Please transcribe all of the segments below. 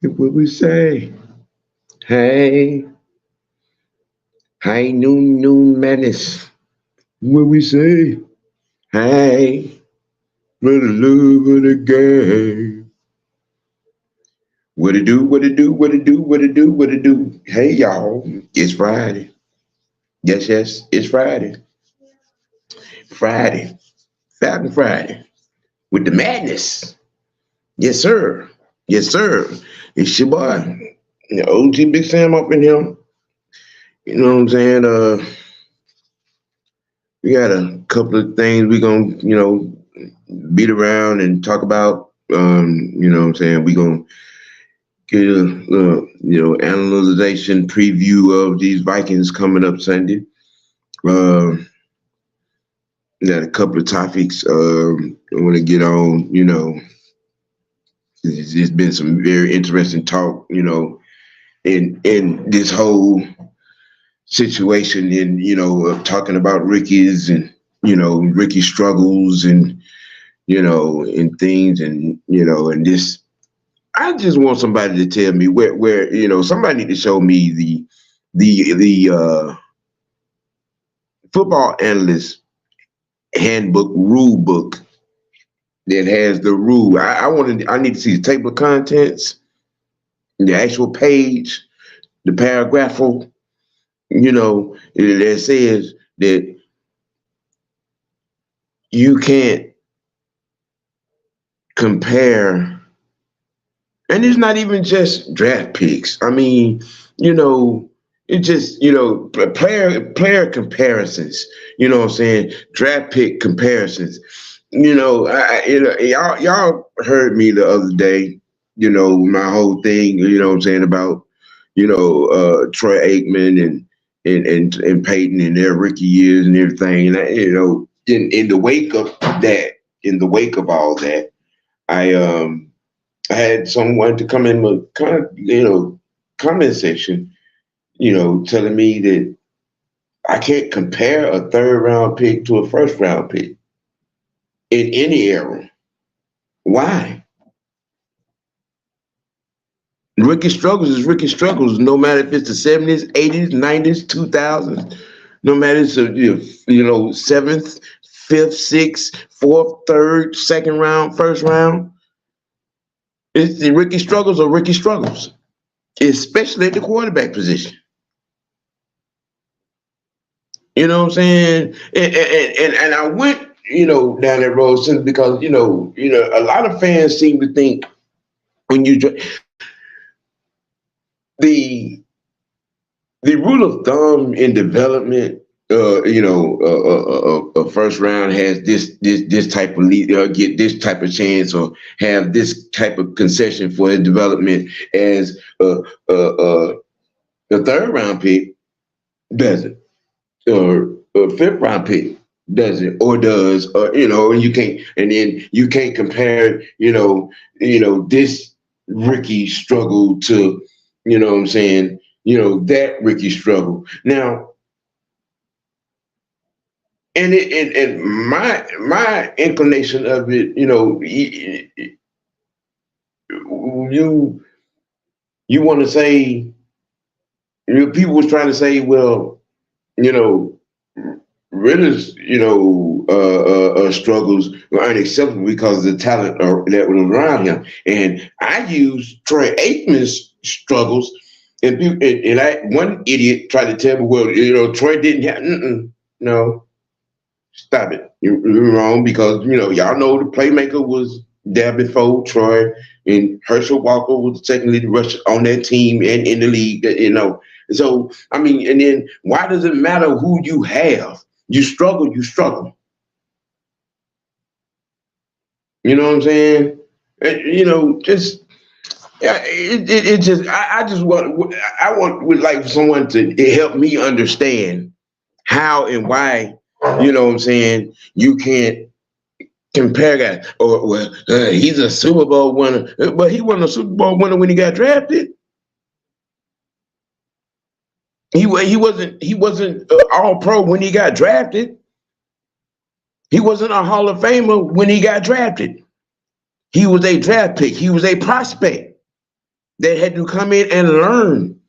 What we say? Hey, high noon madness. What we say? Hey, for the love of the game. What it do? What it do? What it do? What it do? What it do? Hey y'all, it's Friday. Yes, yes, it's Friday. Friday, Falcon Friday with the madness. Yes, sir. Yes, sir. It's your boy, the OG Big Sam up in here. You know what I'm saying? We got a couple of things we gonna, beat around and talk about. You know what I'm saying? We gonna get a analyzation preview of these Vikings coming up Sunday. We got a couple of topics I want to get on. It's been some very interesting talk. In this whole situation, in talking about Ricky's and Ricky struggles and and things and this. I just want somebody to tell me where somebody need to show me the football analyst handbook rule book that has the rule. I need to see the table of contents, the actual page, the paragraph, that says that you can't compare. And it's not even just draft picks. I mean, it's just, player comparisons, what I'm saying? Draft pick comparisons. Y'all heard me the other day, my whole thing, what I'm saying about, Troy Aikman and Peyton and their rookie years and everything. And in the wake of that, in the wake of all that, I had someone to come in with comment section, telling me that I can't compare a third round pick to a first round pick in any era. Why? Rookie struggles is rookie struggles, no matter if it's the 70s, 80s, 90s, 2000s, no matter if it's seventh, fifth, sixth, fourth, third, second round, first round. It's the rookie struggles or rookie struggles, especially at the quarterback position. You know what I'm saying? And I went, down that road simply because, a lot of fans seem to think when you the the rule of thumb in development, a first round has this type of lead, get this type of chance, or have this type of concession for his development as a third round pick doesn't, or a fifth round pick doesn't, or does, or and you can't, and then you can't compare, this Ricky struggle to, what I'm saying, that Ricky struggle. Now, and my inclination of it, you want to say, people was trying to say, well, Ritter's, struggles were unacceptable because of the talent that was around him. And I used Troy Aikman's struggles, and one idiot tried to tell me, well, Troy didn't have, no, stop it. You're wrong because, y'all know the playmaker was there before Troy, and Herschel Walker was the second leading rusher on that team and in the league, So, I mean, and then why does it matter who you have? You struggle, you struggle. You know what I'm saying? Just yeah, it just I just would like someone to help me understand how and why, what I'm saying, you can't compare guys. Or well, he's a Super Bowl winner, but he wasn't a Super Bowl winner when he got drafted. He wasn't all pro when he got drafted. He wasn't a Hall of Famer when he got drafted. He was a draft pick. He was a prospect. that had to come in and learn.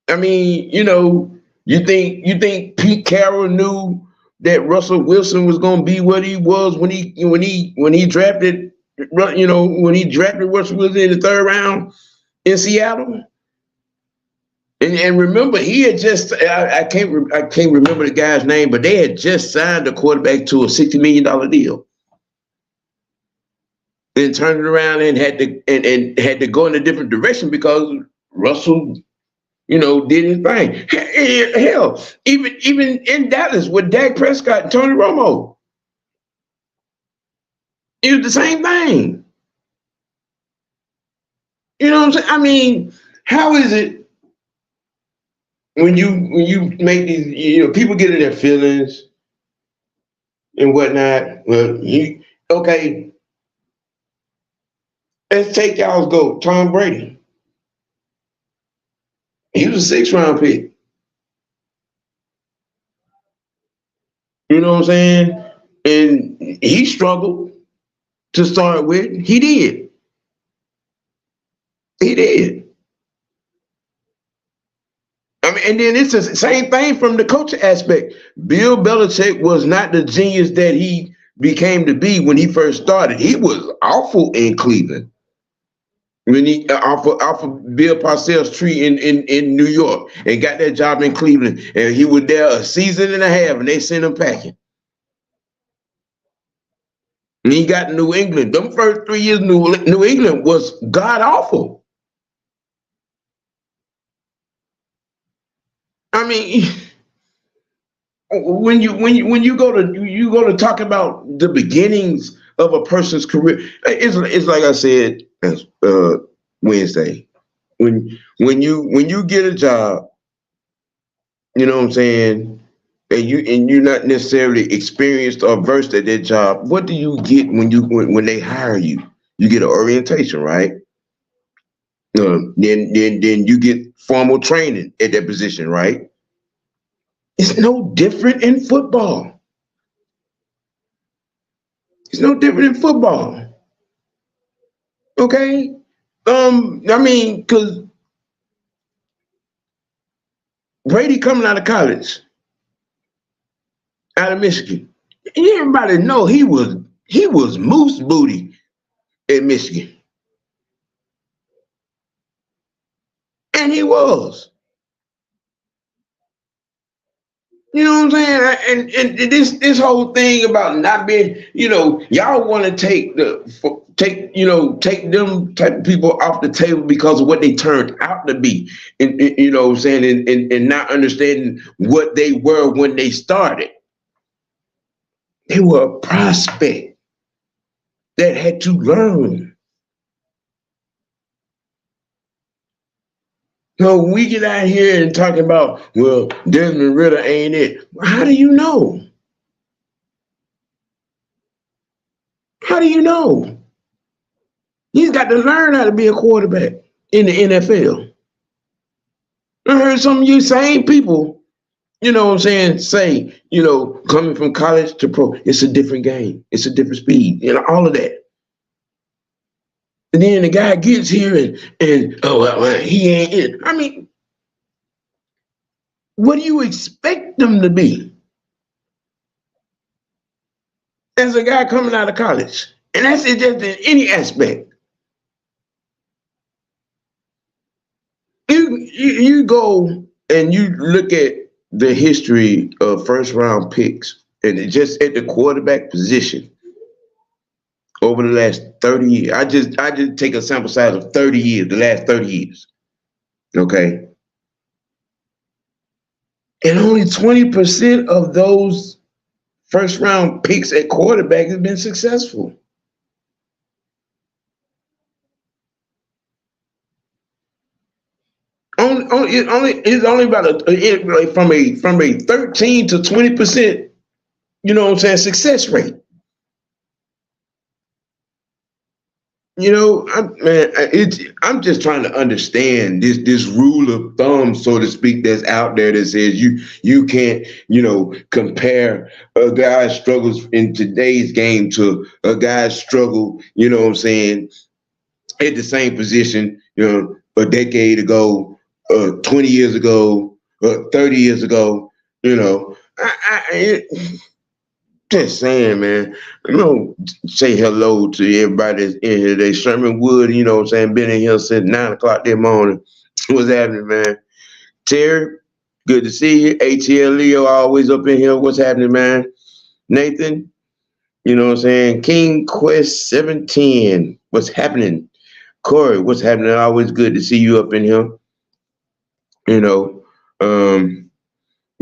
I mean, you think Pete Carroll knew that Russell Wilson was going to be what he was when he drafted, when he drafted Russell Wilson in the third round in Seattle. And remember, he had just I can't remember the guy's name, but they had just signed a quarterback to a $60 million deal. Then turned it around and had to go in a different direction because Russell, did his thing. Hell, even in Dallas with Dak Prescott and Tony Romo, it was the same thing. You know what I'm saying? I mean, how is it when you make these, people get in their feelings and whatnot? Well, okay. Let's take y'all's GOAT, Tom Brady. He was a 6th-round pick. You know what I'm saying? And he struggled to start with. He did. He did. I mean, and then it's the same thing from the coaching aspect. Bill Belichick was not the genius that he became to be when he first started. He was awful in Cleveland. When he off of Bill Parcells' tree in New York and got that job in Cleveland, and he was there a season and a half, and they sent him packing. And he got to New England. Them first 3 years, New England was god awful. I mean, when you go to talk about the beginnings of a person's career, it's like I said Wednesday. When you get a job, you know what I'm saying, and you're not necessarily experienced or versed at that job, what do you get when they hire you? You get an orientation, right? Then you get formal training at that position, right? It's no different in football. It's no different in football. Okay? I mean, because Brady coming out of college, out of Michigan, and everybody know he was moose booty at Michigan. And he was. You know what I'm saying? And this whole thing about not being, y'all want to take them type of people off the table because of what they turned out to be, and you know what I'm saying, and not understanding what they were when they started. They were a prospect that had to learn. So we get out here and talking about, well, Desmond Ridder ain't it. How do you know? How do you know? He's got to learn how to be a quarterback in the NFL. I heard some of you same people, you know what I'm saying, say, coming from college to pro, it's a different game. It's a different speed, all of that. And then the guy gets here and well, he ain't it. I mean, what do you expect them to be as a guy coming out of college? And that's it, just in any aspect. You go and you look at the history of first-round picks, and just at the quarterback position over the last 30 years. I just take a sample size of 30 years, the last 30 years. Okay. And only 20% of those first-round picks at quarterback have been successful. It's only about from a 13 to 20%, success rate. I'm just trying to understand this rule of thumb, so to speak, that's out there that says you can't, compare a guy's struggles in today's game to a guy's struggle, at the same position, a decade ago, 20 years ago, 30 years ago. Just saying, man. Say hello to everybody that's in here today. Sherman Wood, been in here since 9 o'clock that morning. What's happening, man? Terry, good to see you. ATL Leo, always up in here. What's happening, man? Nathan, King Quest 710, what's happening? Corey, what's happening? Always good to see you up in here.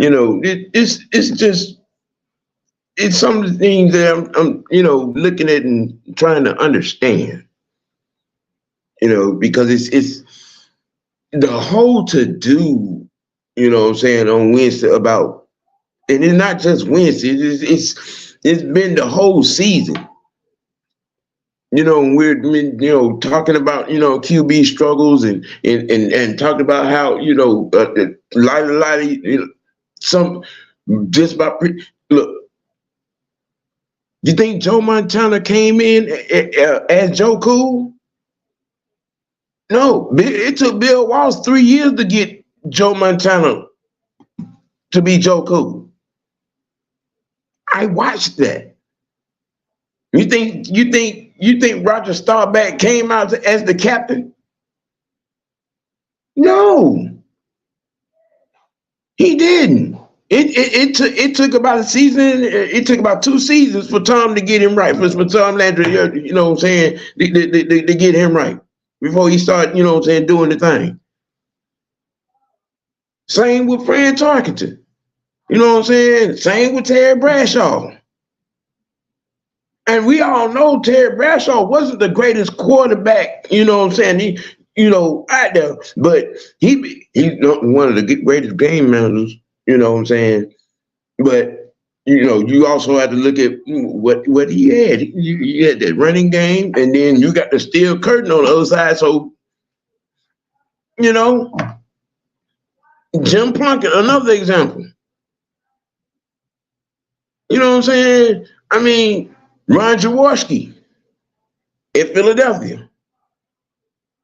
It's just it's some of the things that I'm looking at and trying to understand. Because it's the whole to do, on Wednesday about, and it's not just Wednesday. It's been the whole season. We're talking about QB struggles and talking about how a lot of some just about look. You think Joe Montana came in as Joe Cool? No, it took Bill Walsh 3 years to get Joe Montana to be Joe Cool. I watched that. You think Roger Staubach came out as the captain? No, he didn't. It took about a season. It took about 2 seasons for Tom to get him right. For Tom Landry, to get him right before he started, doing the thing. Same with Fran Tarkenton. Same with Terry Bradshaw. And we all know Terry Bradshaw wasn't the greatest quarterback, out there, but he's one of the greatest game managers, But you also have to look at what he had. You had that running game, and then you got the steel curtain on the other side. So, Jim Plunkett, another example. I mean, Ron Jaworski in Philadelphia.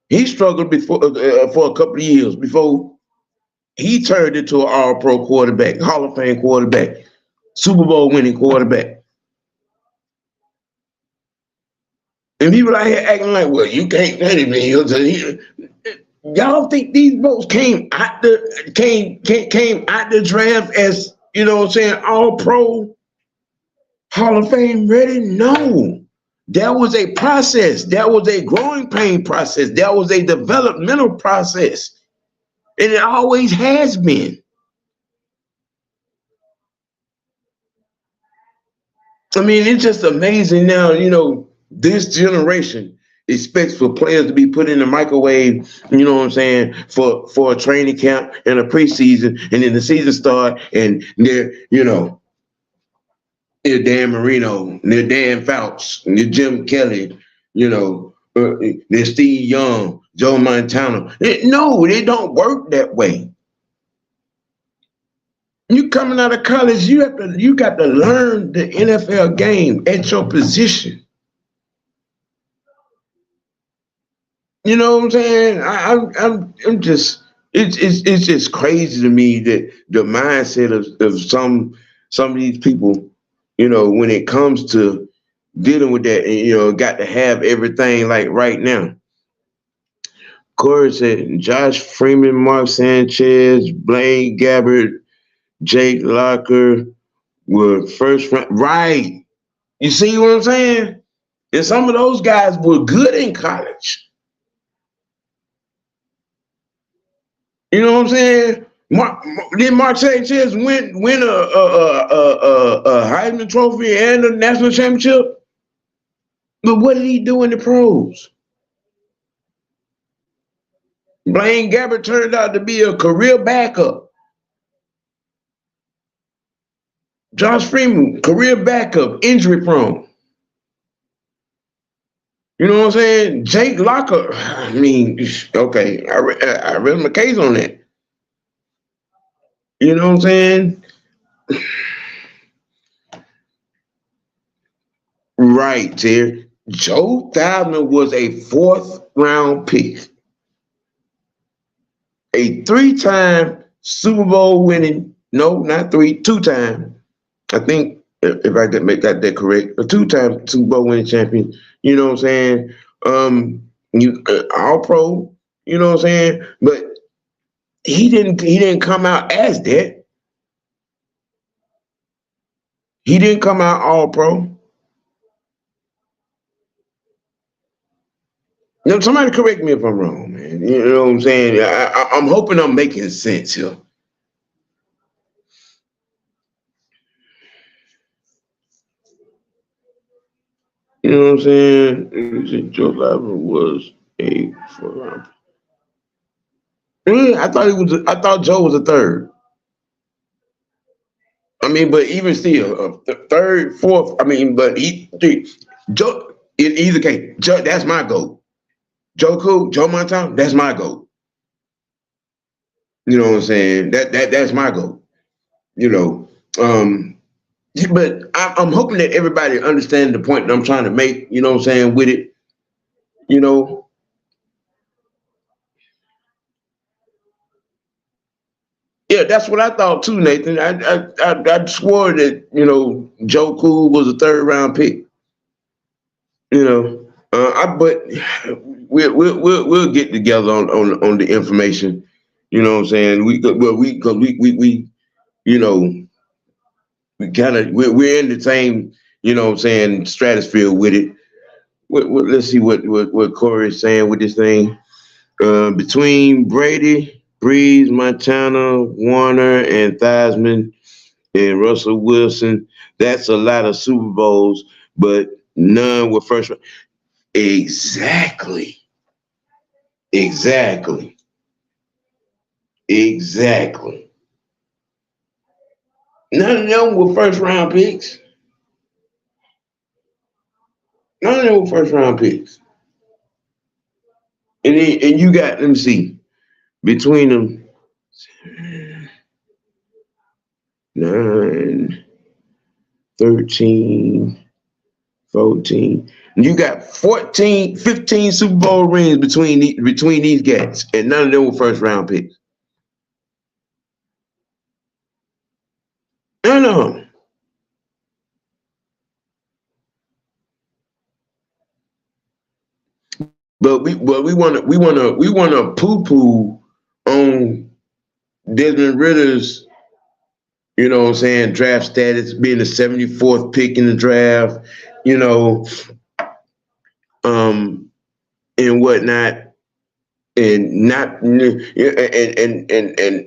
He struggled before for a couple of years before he turned into an all-pro quarterback, Hall of Fame quarterback, Super Bowl winning quarterback. And people out here acting like, well, you can't let him in. Y'all think these folks came out the draft as, all-pro, Hall of Fame ready? No. That was a process. That was a growing pain process. That was a developmental process. And it always has been. I mean, it's just amazing now, this generation expects for players to be put in the microwave, for a training camp and a preseason, and then the season start, and they're Dan Marino, they're Dan Fouts, they're Jim Kelly, they're Steve Young, Joe Montana. No, it don't work that way. You coming out of college, you got to learn the NFL game at your position. You know what I'm saying? I'm just it's just crazy to me that the mindset of some of these people, when it comes to dealing with that, and got to have everything like right now. Corey said Josh Freeman, Mark Sanchez, Blaine Gabbert, Jake Locker were first round. Right. You see what I'm saying? And some of those guys were good in college. You know what I'm saying? Did Mark Sanchez win a Heisman Trophy and a national championship? But what did he do in the pros? Blaine Gabbert turned out to be a career backup. Josh Freeman, career backup, injury prone. You know what I'm saying? Jake Locker, I mean, okay, I read my case on that. You know what I'm saying? Right, Terry. Joe Theismann was a 4th-round pick, a 3-time Super Bowl winning, no, not 3, 2-time. I think if I could make that correct, a 2-time Super Bowl winning champion. You know what I'm saying? You All Pro. You know what I'm saying? But he didn't come out as that. He didn't come out All Pro. Now, somebody correct me if I'm wrong, man. You know what I'm saying? I'm hoping I'm making sense here. You know what I'm saying? Joe Theismann was a 4th-round. Really? I thought Joe was a 3rd. I mean, but even still, 3rd, 4th. I mean, but Joe. In either case, Joe, that's my goal. Joe Montana, that's my goal. You know what I'm saying? That's my goal. You know, but I'm hoping that everybody understands the point that I'm trying to make. You know what I'm saying with it. You know, yeah, that's what I thought too, Nathan. I swore that Joe Cool was a 3rd-round pick. You know, but we'll get together on the information. You know what I'm saying? We you know we're in the same what I'm saying stratosphere with it. Let's see what Corey is saying with this thing. Between Brady, Breeze, Montana, Warner, and Theismann and Russell Wilson, that's a lot of Super Bowls, but none were first. Exactly. Exactly. Exactly. None of them were 1st-round picks. None of them were 1st-round picks. And you got, let me see, between them, 9, 13, 14. You got 14, 15 Super Bowl rings between these guys, and none of them were 1st-round picks. None of them. But we wanna poo-poo on Desmond Ritter's, what I'm saying, draft status, being the 74th pick in the draft, and whatnot, and not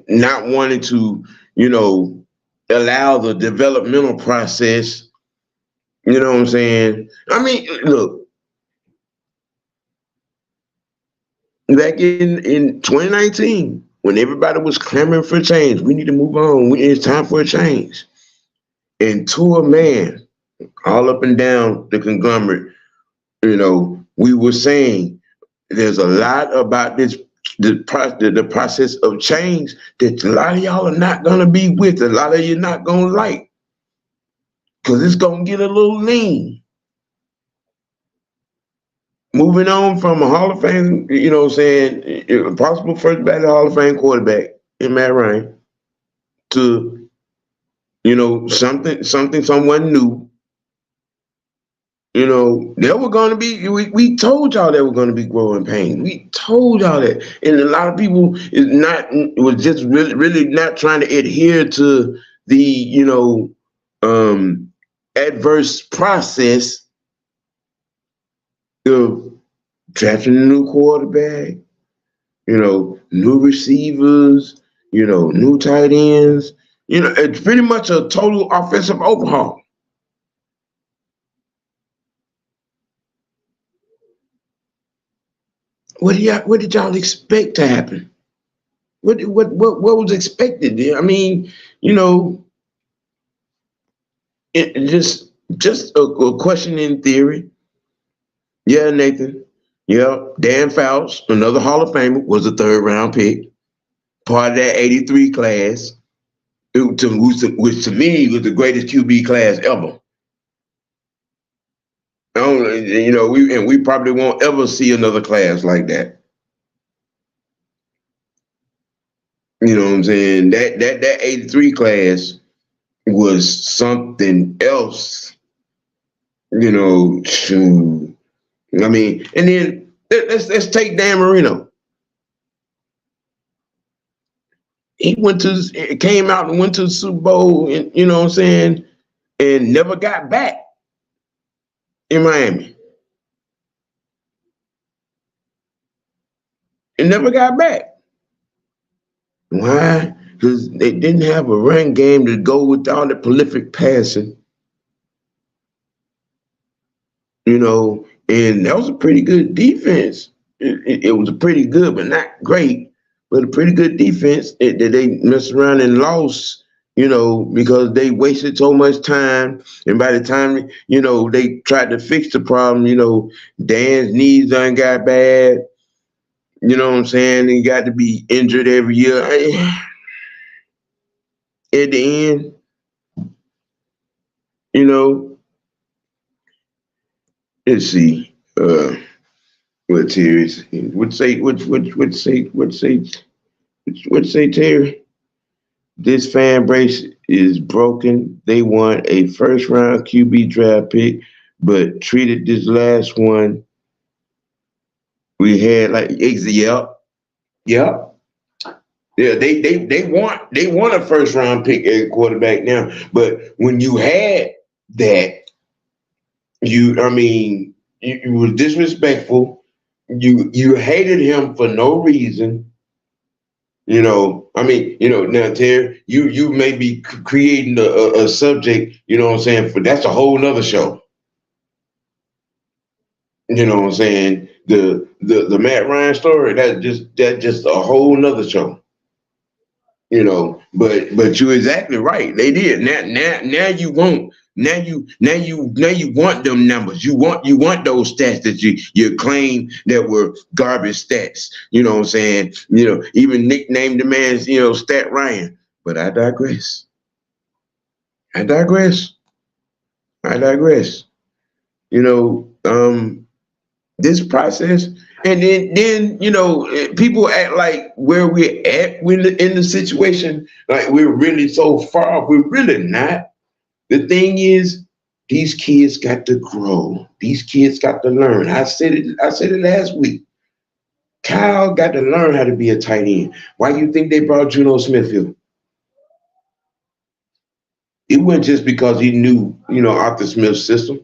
not wanting to, allow the developmental process. You know what I'm saying? I mean, look, back in 2019, when everybody was clamoring for change, we need to move on. It's time for a change. And to a man, all up and down the conglomerate, we were saying there's a lot about the process of change that a lot of y'all are not gonna be with. A lot of you not gonna like, because it's gonna get a little lean. Moving on from a Hall of Fame, a possible first ballot Hall of Fame quarterback in Matt Ryan to, someone new. There were going to be, we told y'all there were going to be growing pains. We told y'all that. And a lot of people was just really not trying to adhere to the, adverse process of drafting a new quarterback, new receivers, new tight ends. It's pretty much a total offensive overhaul. What did y'all expect to happen? What was expected? I mean, it just a question in theory. Yeah, Nathan. Yeah, Dan Fouts, another Hall of Famer, was a 3rd-round pick, part of that '83 class, which to me was the greatest QB class ever. You know, we probably won't ever see another class like that. You know what I'm saying? That 83 class was something else. You know, I mean, and then let's take Dan Marino. He came out and went to the Super Bowl, and you know what I'm saying, and never got back in Miami. And never got back. Why? Because they didn't have a run game to go with all the prolific passing. You know, and that was a pretty good defense. It was a pretty good, but not great, but a pretty good defense that they messed around and lost, you know, because they wasted so much time. And by the time, you know, they tried to fix the problem, you know, Dan's knees done got bad. You know what I'm saying? He got to be injured every year. At the end, you know, let's see. What Terry? What say Terry? This fan base is broken. They want a first round QB draft pick, but treated this last one we had like yep. Yeah, they want a first round pick at quarterback now. But when you had that, I mean, you was disrespectful. You hated him for no reason. You know, I mean, you know, now Terry, you may be creating a subject, you know what I'm saying, for that's a whole nother show. You know what I'm saying? The Matt Ryan story, that's just a whole nother show. You know, but you're exactly right. They did. Now you won't. Now you want them numbers. You want those stats that you claim that were garbage stats. You know what I'm saying? You know, even nicknamed the man's, you know, Stat Ryan. But I digress. I digress. I digress. You know, this process, and then you know, people act like where we're at in the situation, like we're really so far. We're really not. The thing is, these kids got to grow. These kids got to learn. I said it last week. Kyle got to learn how to be a tight end. Why do you think they brought Juno Smithfield? It wasn't just because he knew, you know, Arthur Smith's system.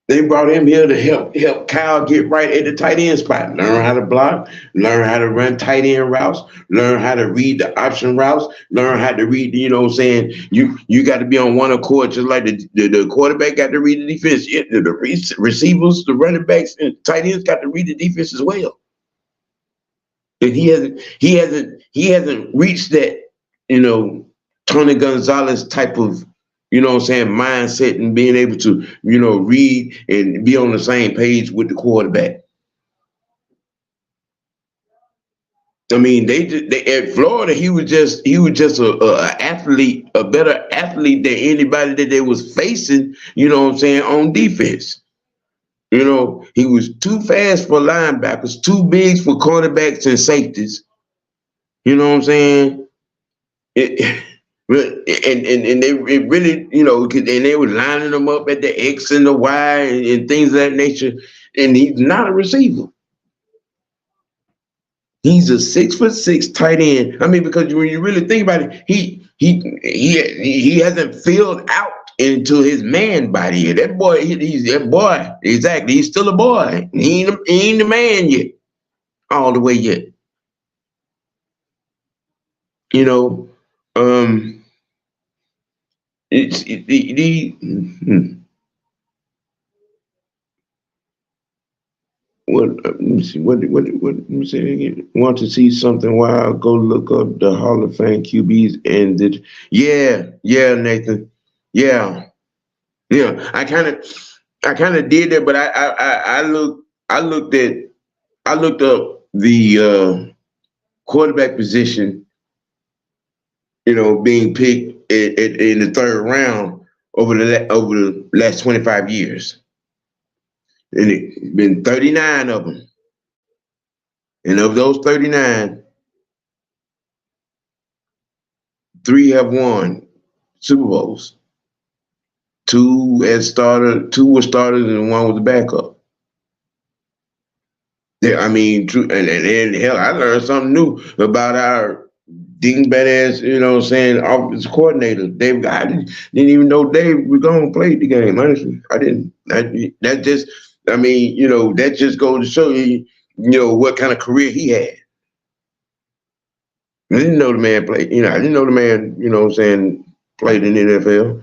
They brought him here to help Kyle get right at the tight end spot. Learn how to block, learn how to run tight end routes, learn how to read the option routes, learn how to read, you know what I'm saying? You got to be on one accord, just like the quarterback got to read the defense. The receivers, the running backs, and tight ends got to read the defense as well. And he hasn't reached that, you know, Tony Gonzalez type of, you know what I'm saying, mindset and being able to, you know, read and be on the same page with the quarterback. I mean, they at Florida, he was just a athlete, a better athlete than anybody that they was facing, you know what I'm saying, on defense. You know, he was too fast for linebackers, too big for cornerbacks and safeties. You know what I'm saying? And they really, you know, and they were lining them up at the X and the Y and things of that nature. And he's not a receiver. He's a 6'6" tight end. I mean, because when you really think about it, he hasn't filled out into his man body yet. That boy, he's that boy. Exactly. He's still a boy. He ain't the man yet, all the way yet. You know, it's what let me see what let me say it again. Want to see something wild? Go look up the Hall of Fame QBs and yeah Nathan, yeah. I kind of did that, but I looked up the quarterback position, you know, being picked in the third round over the last 25 years. And it been 39 of them. And of those 39, 3 have won Super Bowls. 2 were starters, and 1 was a backup. Yeah, I mean, true, and hell, I learned something new about our dingbat ass, offensive coordinator. I didn't even know Dave was gonna play the game. Honestly, I didn't. That just, that just goes to show you, what kind of career he had. I didn't know the man played. I didn't know the man, played in the NFL.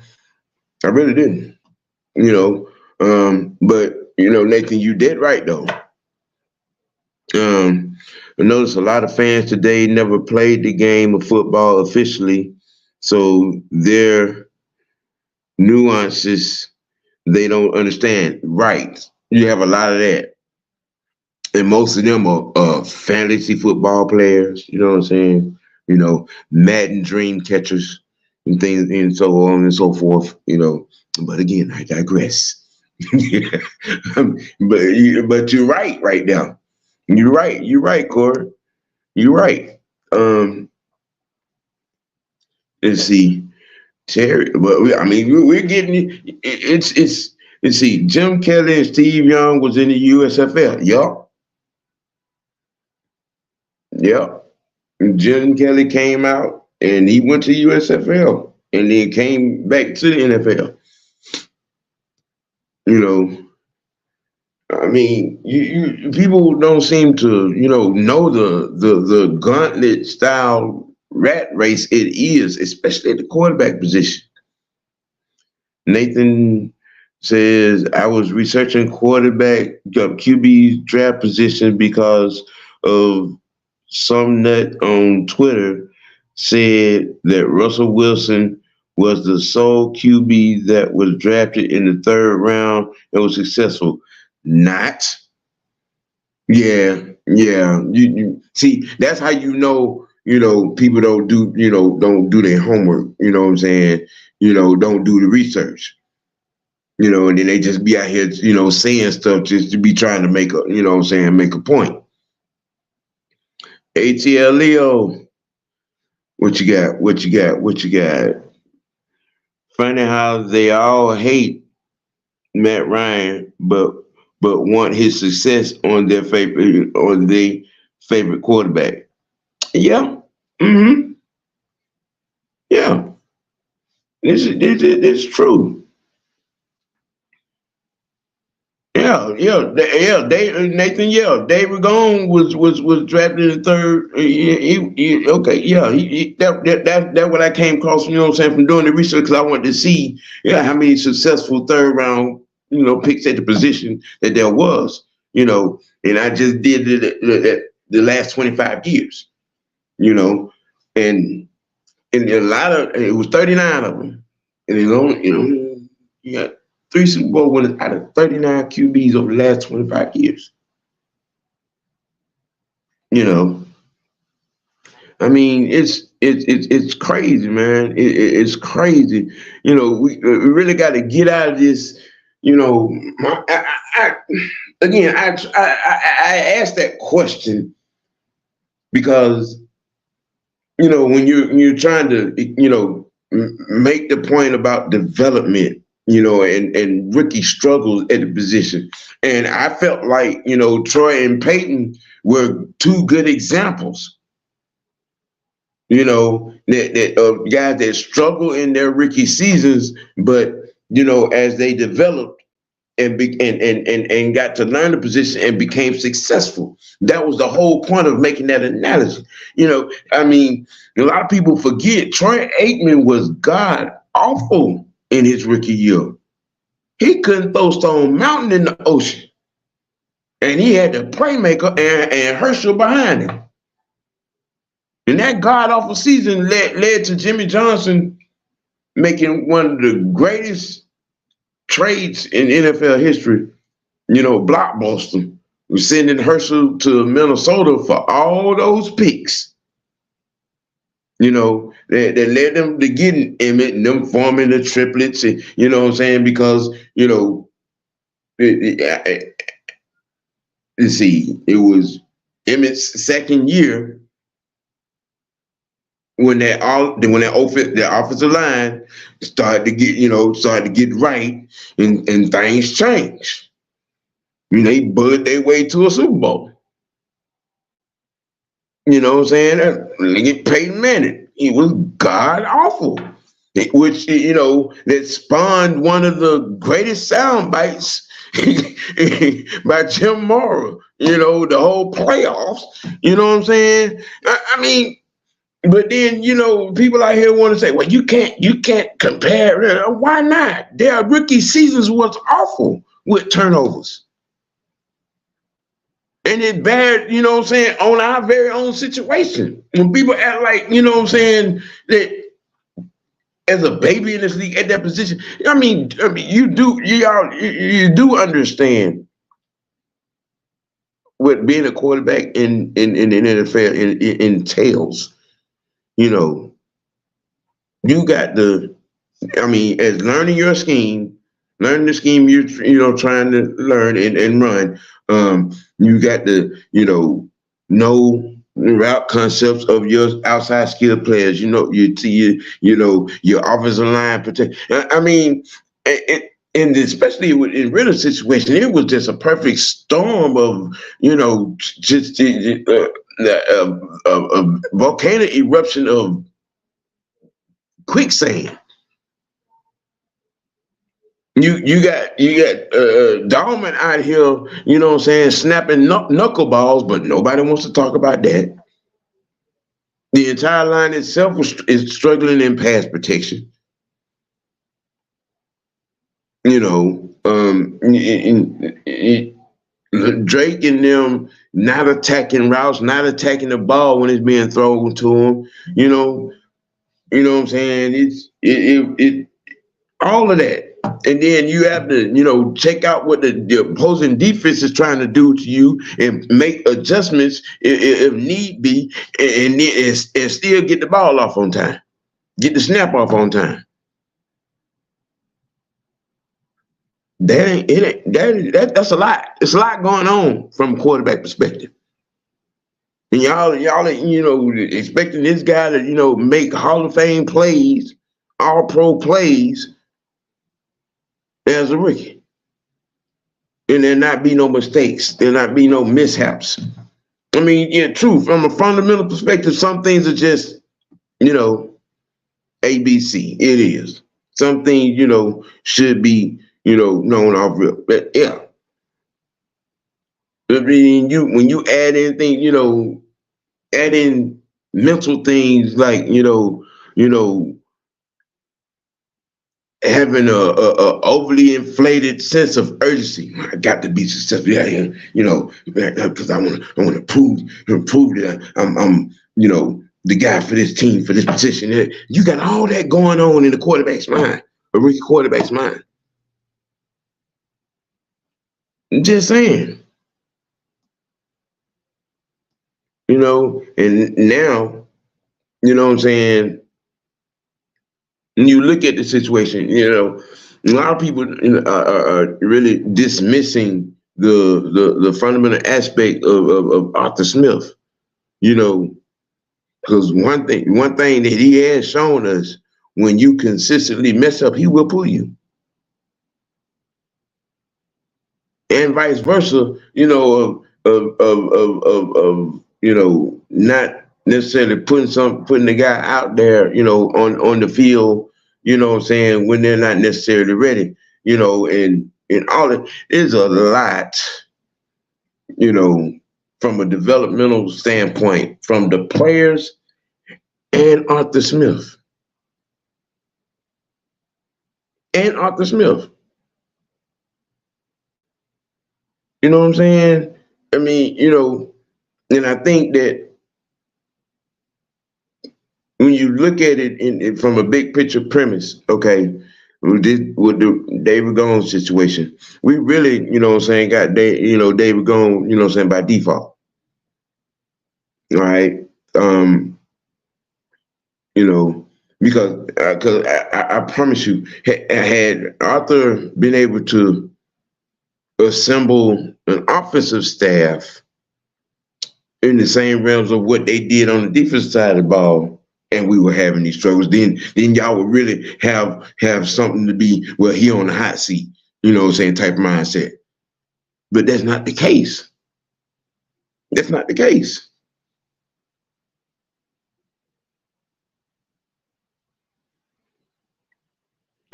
I really didn't. But Nathan, you did right though. I noticed a lot of fans today never played the game of football officially, so their nuances they don't understand. Right, you have a lot of that, and most of them are fantasy football players. You know what I'm saying? Madden dream catchers and things, and so on and so forth. But again, I digress. but you're right now. You're right, Corey. You're right. Let's see, Terry. But we're getting it's. Let's see, Jim Kelly and Steve Young was in the USFL. Yup. Jim Kelly came out and he went to USFL and then came back to the NFL. You people don't seem to, know the gauntlet style rat race it is, especially at the quarterback position. Nathan says, I was researching quarterback QB draft position because of some nut on Twitter said that Russell Wilson was the sole QB that was drafted in the 3rd round and was successful. Not. Yeah. You see, that's how people don't do their homework. You know what I'm saying? Don't do the research. And then they just be out here, saying stuff just to be trying to make a point. ATL Leo, what you got? Funny how they all hate Matt Ryan, but want his success on their favorite quarterback. Yeah. Mm-hmm. Yeah. It's true. Nathan. Yeah, David Gone was drafted in the 3rd. Okay, yeah, that's what I came across. From doing the research because I wanted to see, how many successful 3rd round, picks at the position that there was, and I just did it the last 25 years, and a lot of it was 39 of them, and it only, you got 3 Super Bowl winners out of 39 QBs over the last 25 years. It's crazy, man. It's crazy. We really got to get out of this. I asked that question because when you're trying to make the point about development. And Ricky struggled at the position. And I felt like, Troy and Peyton were 2 good examples, that guys that struggle in their rookie seasons, but, as they developed and got to learn the position and became successful. That was the whole point of making that analogy. A lot of people forget Troy Aikman was god awful in his rookie year. He couldn't throw Stone Mountain in the ocean. And he had the playmaker and Herschel behind him. And that god-awful season led to Jimmy Johnson making one of the greatest trades in NFL history, blockbuster, sending Herschel to Minnesota for all those picks. You know, that led them to getting Emmett and them forming the triplets, and you know what I'm saying? Because, you know, let's see, it was Emmett's second year when the offensive line started to get right, and things changed. And they bullied their way to a Super Bowl. You know what I'm saying? Nigga Peyton Manning, he was god awful. Which, you know, that spawned one of the greatest sound bites by Jim Mora. You know, the whole playoffs. You know what I'm saying? I mean, but then, you know, people out here want to say, well, you can't compare. Why not? Their rookie seasons was awful with turnovers. And it's bad, you know what I'm saying, on our very own situation. When people act like, you know what I'm saying, that as a baby in this league at that position, I mean, you do understand what being a quarterback in the NFL entails. You know, you got the, I mean, as learning your scheme, learning the scheme you're trying to learn and run. You got to, know the route concepts of your outside skill players. Your offensive line protect. I mean, and especially in Ritter's situation, it was just a perfect storm of, just a volcanic eruption of quicksand. You got Dahlman out here, you know what I'm saying, snapping knuckleballs, but nobody wants to talk about that. The entire line itself is struggling in pass protection. Drake and them not attacking routes, not attacking the ball when it's being thrown to them. You know what I'm saying? It all of that. And then you have to, check out what the opposing defense is trying to do to you and make adjustments if need be, and still get the ball off on time, get the snap off on time. That's a lot. It's a lot going on from a quarterback perspective. And y'all, expecting this guy to, make Hall of Fame plays, all pro plays as a rookie. And there not be no mistakes. There not be no mishaps. I mean, true, from a fundamental perspective, some things are just, ABC. It is. Some things, should be, known off real. But yeah. I mean, when you add anything, add in mental things like, having a overly inflated sense of urgency. I got to be successful, because I want to prove that I'm the guy for this team, for this position. You got all that going on in the quarterback's mind, a rookie quarterback's mind. I'm just saying. And now, you know what I'm saying, when you look at the situation, a lot of people are really dismissing the fundamental aspect of Arthur Smith, because one thing that he has shown us, when you consistently mess up, he will pull you. And vice versa, not necessarily putting the guy out there, on the field, what I'm saying, when they're not necessarily ready, and all it is a lot, from a developmental standpoint, from the players and Arthur Smith. And Arthur Smith. You know what I'm saying? I mean, and I think that when you look at it from a big picture premise, okay, with the David Gomes situation, we really, got David Gomes, by default. All right. You know, because I promise you, had Arthur been able to assemble an offensive staff in the same realms of what they did on the defensive side of the ball, and we were having these struggles, then y'all would really have something to be, well, he on the hot seat, you know what I'm saying, type of mindset. But that's not the case. That's not the case.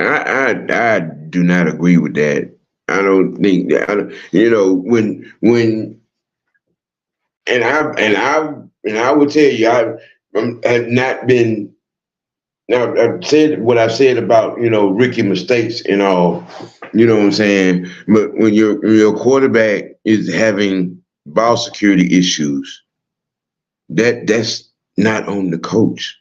I do not agree with that. I don't think that. You know, when and I would tell you, have not been. Now I've said what I've said about Ricky mistakes and all. You know what I'm saying? But when your quarterback is having ball security issues, that's not on the coach.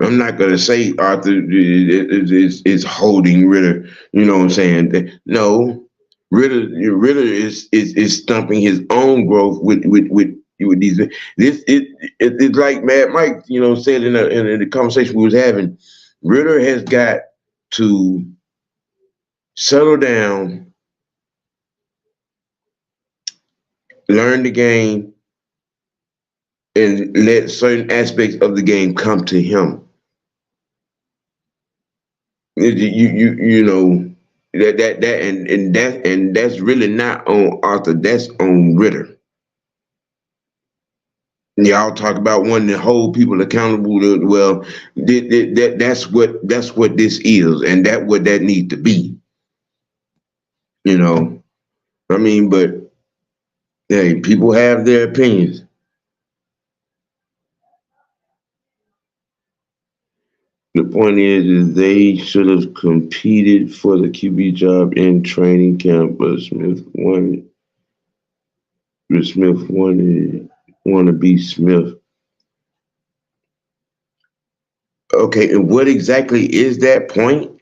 I'm not gonna say Arthur is holding Ritter. You know what I'm saying? No, Ritter is stumping his own growth with these. It's like Mad Mike, said in the conversation we was having. Ritter has got to settle down, learn the game, and let certain aspects of the game come to him. You know and that's really not on Arthur. That's on Ritter. Y'all talk about wanting to hold people accountable. Well, that's what this is, and that what that needs to be. You know, I mean, but hey, people have their opinions. The point is they should have competed for the QB job in training camp, but Smith wanted to be Smith. Okay, and what exactly is that point?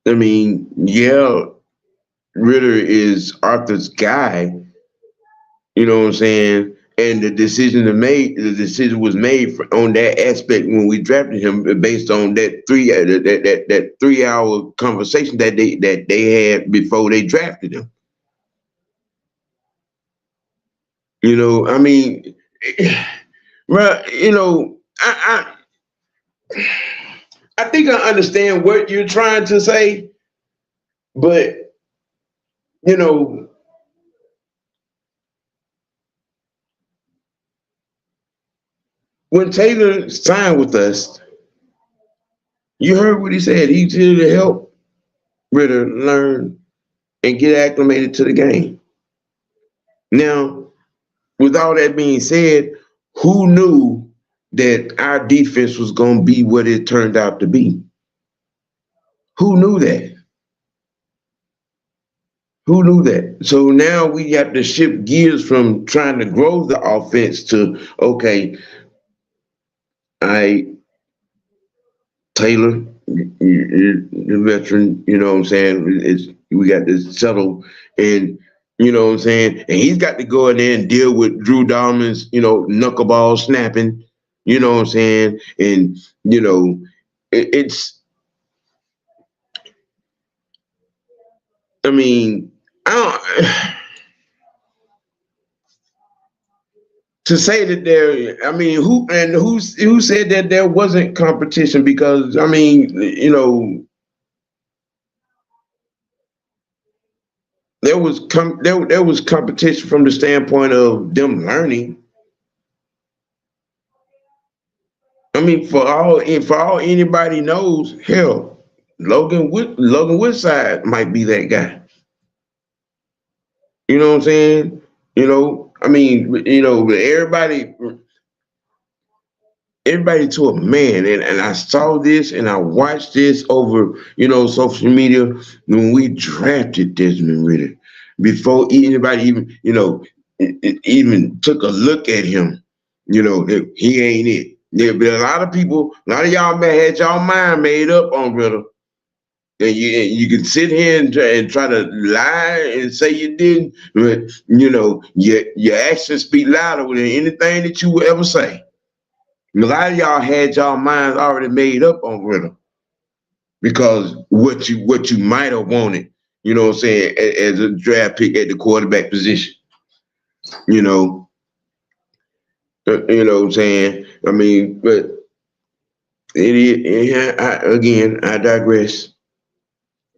I mean, yeah, Ritter is Arthur's guy, you know what I'm saying? And the decision was made on that aspect when we drafted him, based on that 3 hour conversation that they had before they drafted him. You know, I mean, well, I think I understand what you're trying to say, but you know, when Taylor signed with us, you heard what he said. He's here to help Ritter learn and get acclimated to the game. Now, with all that being said, who knew that our defense was going to be what it turned out to be? Who knew that? Who knew that? So now we have to shift gears from trying to grow the offense to, okay, Taylor, you're the veteran, you know what I'm saying? We got to settle, and you know what I'm saying? And he's got to go in there and deal with Drew Dahlman's, knuckleball snapping, you know what I'm saying? And, it's, I mean, I don't, to say that I mean, who said that there wasn't competition? Because, I mean, there was competition from the standpoint of them learning. I mean, for all anybody knows, hell, Logan Woodside might be that guy. You know what I'm saying? I mean, everybody to a man, and I saw this and I watched this over, social media when we drafted Desmond Ritter. Before anybody even took a look at him, he ain't it. There been a lot of people, a lot of y'all had y'all mind made up on Ritter. And you can sit here and try to lie and say you didn't, but you know your actions speak louder than anything that you will ever say. A lot of y'all had y'all minds already made up on Ritter because what you might have wanted, you know what I'm saying, as a draft pick at the quarterback position. You know, you know what I'm saying. I mean, but it is. Again, I digress.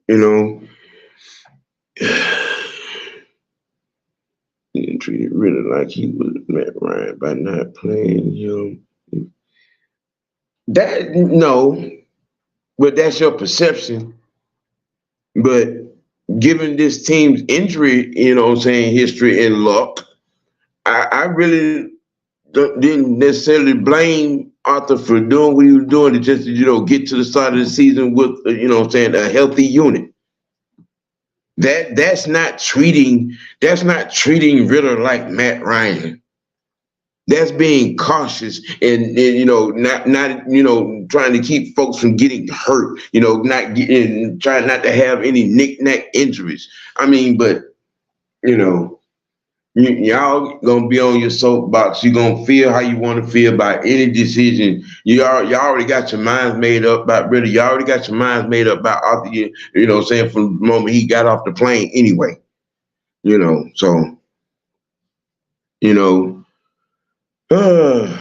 You know. He treated really like he was Matt Ryan by not playing him. That no, but that's your perception. But given this team's injury, you know what I'm saying, history and luck, I really didn't necessarily blame Arthur for doing what he was doing to just, you know, get to the start of the season with, you know what I'm saying, a healthy unit. That's not treating Ritter like Matt Ryan. That's being cautious and you know not you know trying to keep folks from getting hurt. You know, not getting trying not to have any knick-knack injuries. I mean, but you know, y'all gonna be on your soapbox. You gonna feel how you want to feel about any decision. Y'all already got your minds made up about Ritter. You already got your minds made up about Arthur. You know what I'm saying, from the moment he got off the plane anyway. You know, so you know. Man,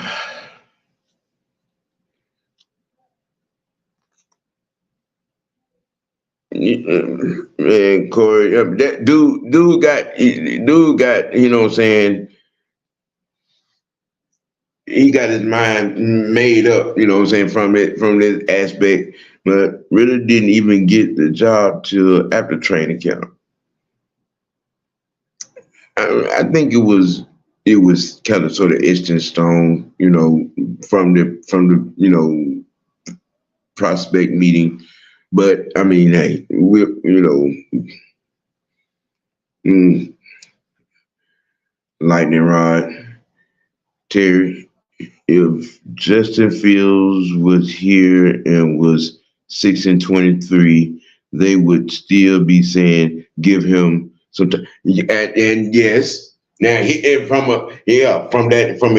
Corey, that dude got, you know what I'm saying, he got his mind made up, you know what I'm saying, from this aspect, but really didn't even get the job till after training camp. I think it was kind of sort of etched in stone, you know, from the you know prospect meeting. But I mean, hey, we you know, lightning rod, Terry. If Justin Fields was here and was 6-23, they would still be saying give him some time. And yes, now and from a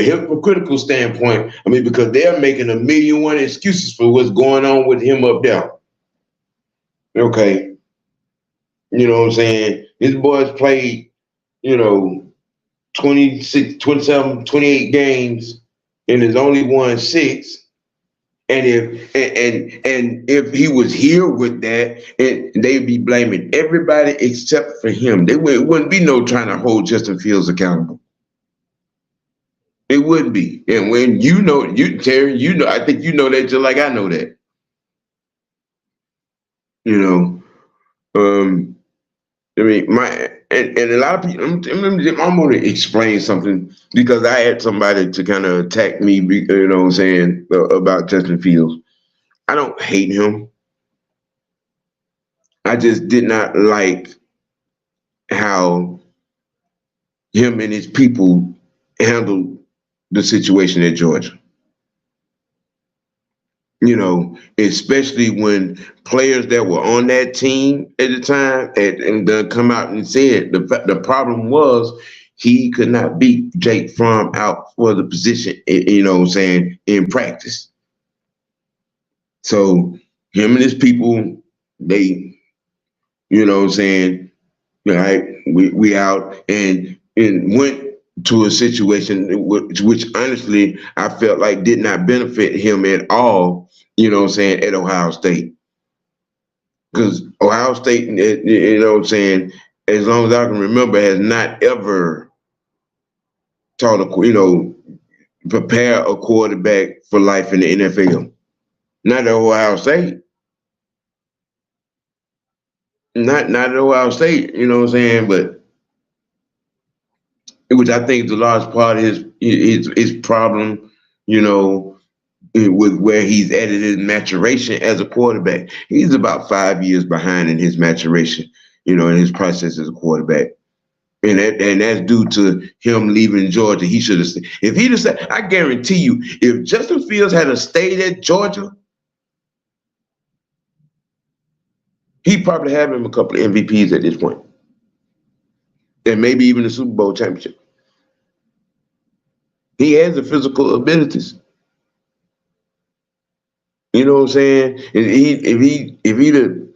hypocritical standpoint, I mean, because they're making a million one excuses for what's going on with him up there. Okay, you know what I'm saying? His boys played, you know, 26, 27, 28 games and has only won 6. And if he was here with that, they'd be blaming everybody except for him. It wouldn't be no trying to hold Justin Fields accountable. It wouldn't be. And when Terry, you know, I think you know that just like I know that. You know, I mean, and a lot of people. I'm going to explain something because I had somebody to kind of attack me. You know what I'm saying, about Justin Fields. I don't hate him. I just did not like how him and his people handled the situation at Georgia. You know, especially when players that were on that team at the time and come out and said the problem was he could not beat Jake Fromm out for the position, you know what I'm saying, in practice. So him and his people, they, you know what I'm saying, all right, we out and went to a situation which honestly I felt like did not benefit him at all, you know what I'm saying, at Ohio State. Because Ohio State, you know what I'm saying, as long as I can remember, has not ever taught prepare a quarterback for life in the NFL. Not at Ohio State. Not at Ohio State, you know what I'm saying, but which I think is a large part of his problem, you know, with where he's at in his maturation as a quarterback. He's about 5 years behind in his maturation, you know, in his process as a quarterback. And that's due to him leaving Georgia. He should have stayed. If he'd have said, I guarantee you, if Justin Fields had stayed at Georgia, He probably have him a couple of MVPs at this point, and maybe even a Super Bowl championship. He has the physical abilities. You know what I'm saying? If he the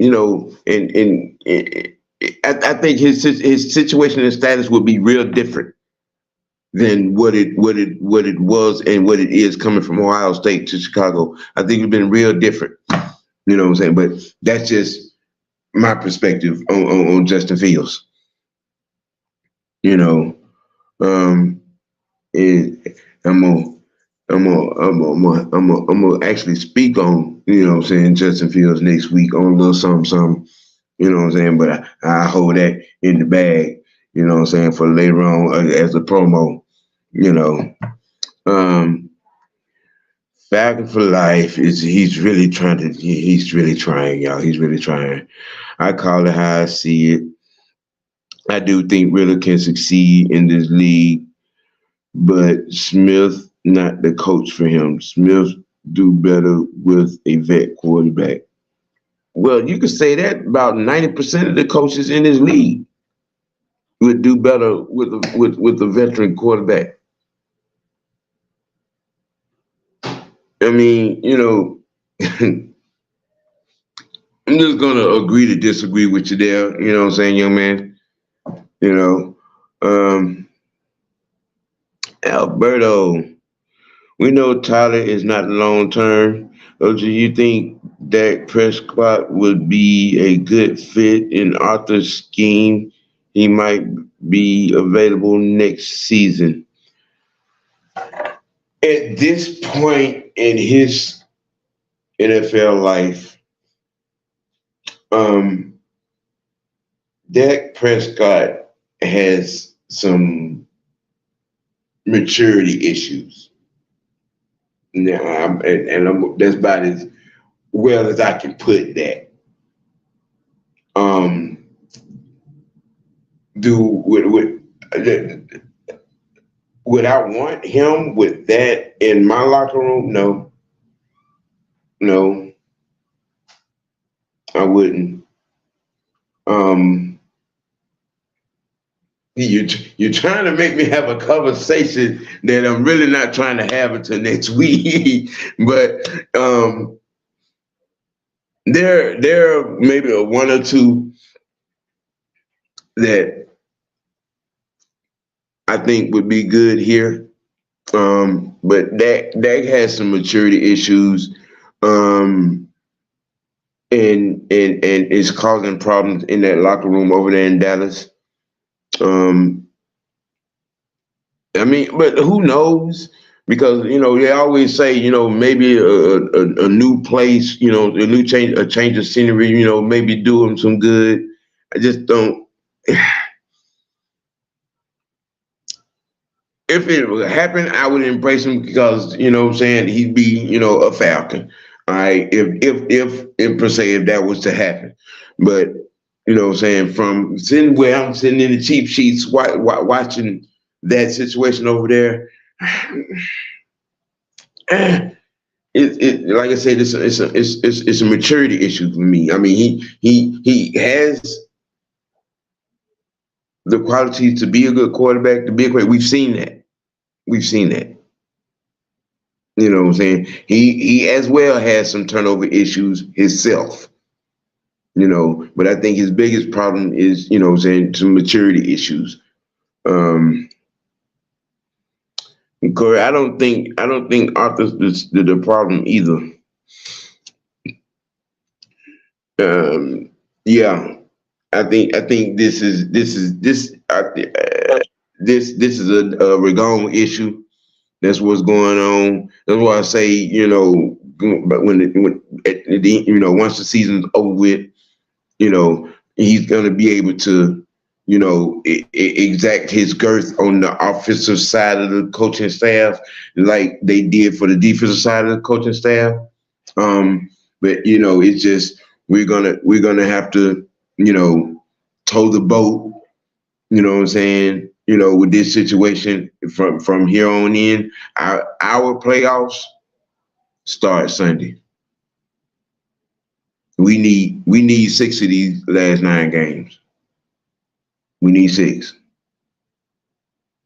I think his situation and status would be real different than what it was and what it is coming from Ohio State to Chicago. I think it's been real different. You know what I'm saying? But that's just my perspective on Justin Fields. You know, and I'm gonna actually speak on, you know what I'm saying, Justin Fields next week on a little something, you know what I'm saying, but I hold that in the bag, you know what I'm saying, for later on as a promo, you know. Falcon for life he's really trying, y'all. He's really trying. I call it how I see it. I do think Ritter can succeed in this league, but Smith not the coach for him. Smith do better with a vet quarterback. Well, you could say that about 90% of the coaches in this league would do better with a veteran quarterback. I mean, you know, I'm just gonna agree to disagree with you there. You know what I'm saying, young man? You know, Alberto. We know Tyler is not long term. Or do you think Dak Prescott would be a good fit in Arthur's scheme? He might be available next season. At this point in his NFL life, Dak Prescott has some maturity issues. Now, that's about as well as I can put that. Would I want him with that in my locker room? No, I wouldn't. You're trying to make me have a conversation that I'm really not trying to have until next week. But there are maybe one or two that I think would be good here. But Dak has some maturity issues, and is causing problems in that locker room over there in Dallas. I mean, but who knows? Because they always say maybe a new place, a change of scenery, maybe do him some good. I just don't. If it would happen, I would embrace him because what I'm saying, he'd be a Falcon. All right, if per se if that was to happen, but what I'm saying, from sitting where I'm sitting in the cheap sheets watching that situation over there. It like I said, it's a maturity issue for me. I mean, he has the qualities to be a good quarterback, to be a great. We've seen that. You know what I'm saying? He as well has some turnover issues himself. But I think his biggest problem is, what I'm saying, some maturity issues. Corey, I don't think Arthur's the problem either. Yeah, I think this is a Regone issue. That's what's going on. That's why I say, but when once the season's over with, he's gonna be able to, exact his girth on the offensive side of the coaching staff, like they did for the defensive side of the coaching staff. But it's just we're gonna have to, tow the boat. You know what I'm saying? With this situation from here on in, our playoffs start Sunday. We need 6 of these last 9 games. We need 6.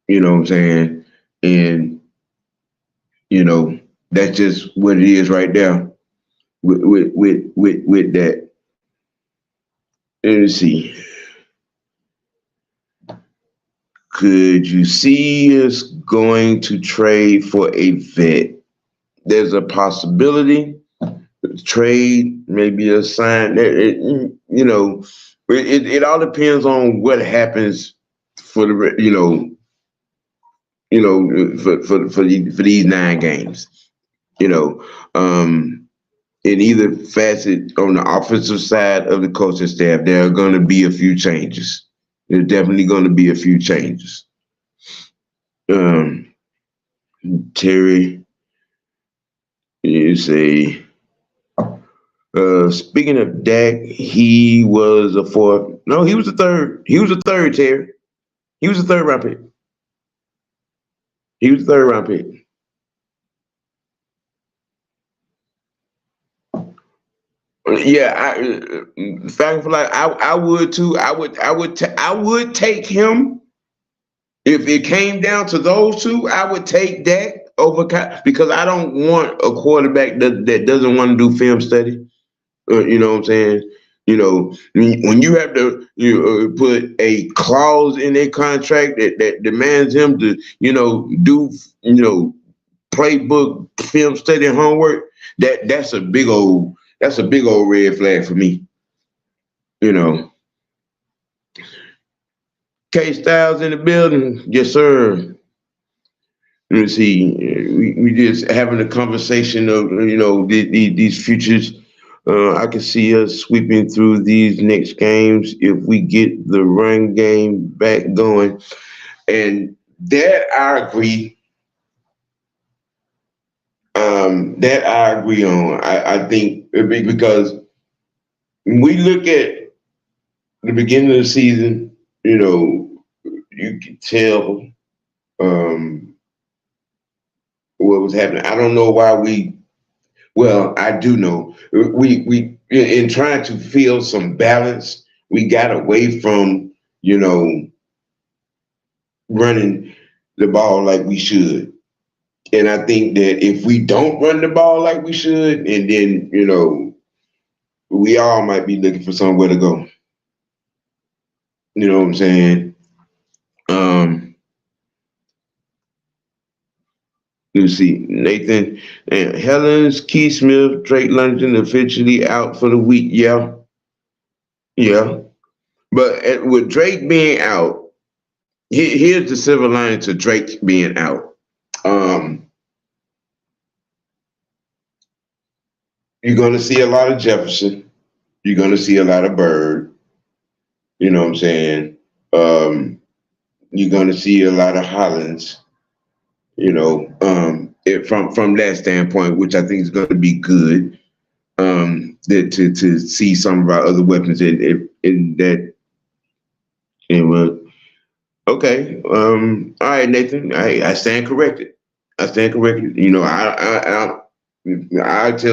You know what I'm saying? And that's just what it is right there. With that. Let's see. Could you see us going to trade for a vet? There's a possibility. Trade, maybe a sign. It all depends on what happens for the for these 9 games. In either facet on the offensive side of the coaching staff, there are going to be a few changes. There's definitely going to be a few changes. Terry, you say, speaking of Dak, he was a 4th. No, he was a 3rd. He was a 3rd, Terry. He was a 3rd round pick. He was a 3rd round pick. Yeah, fact for like, I would too. I would take him if it came down to those two. I would take Dak over because I don't want a quarterback that doesn't want to do film study. You know what I'm saying? When you have to put a clause in their contract that demands him to do playbook film study and homework, that's a big old red flag for me. K Styles in the building, yes sir. Let me see. We just having a conversation of these futures. I can see us sweeping through these next games if we get the run game back going, and that I agree. That I agree on. I think because when we look at the beginning of the season, you could tell what was happening. I don't know why well, I do know. We in trying to feel some balance, we got away from, running the ball like we should. And I think that if we don't run the ball like we should, and then, we all might be looking for somewhere to go. You know what I'm saying? Let's see. Nathan and Helens, Keith Smith, Drake London officially out for the week. Yeah. Yeah. But with Drake being out, here's the silver lining to Drake being out. You're going to see a lot of Jefferson. You're going to see a lot of Bird. You know what I'm saying? You're going to see a lot of Hollins. From that standpoint, which I think is going to be good. To see some of our other weapons in that. And okay. All right, Nathan. I stand corrected. I tell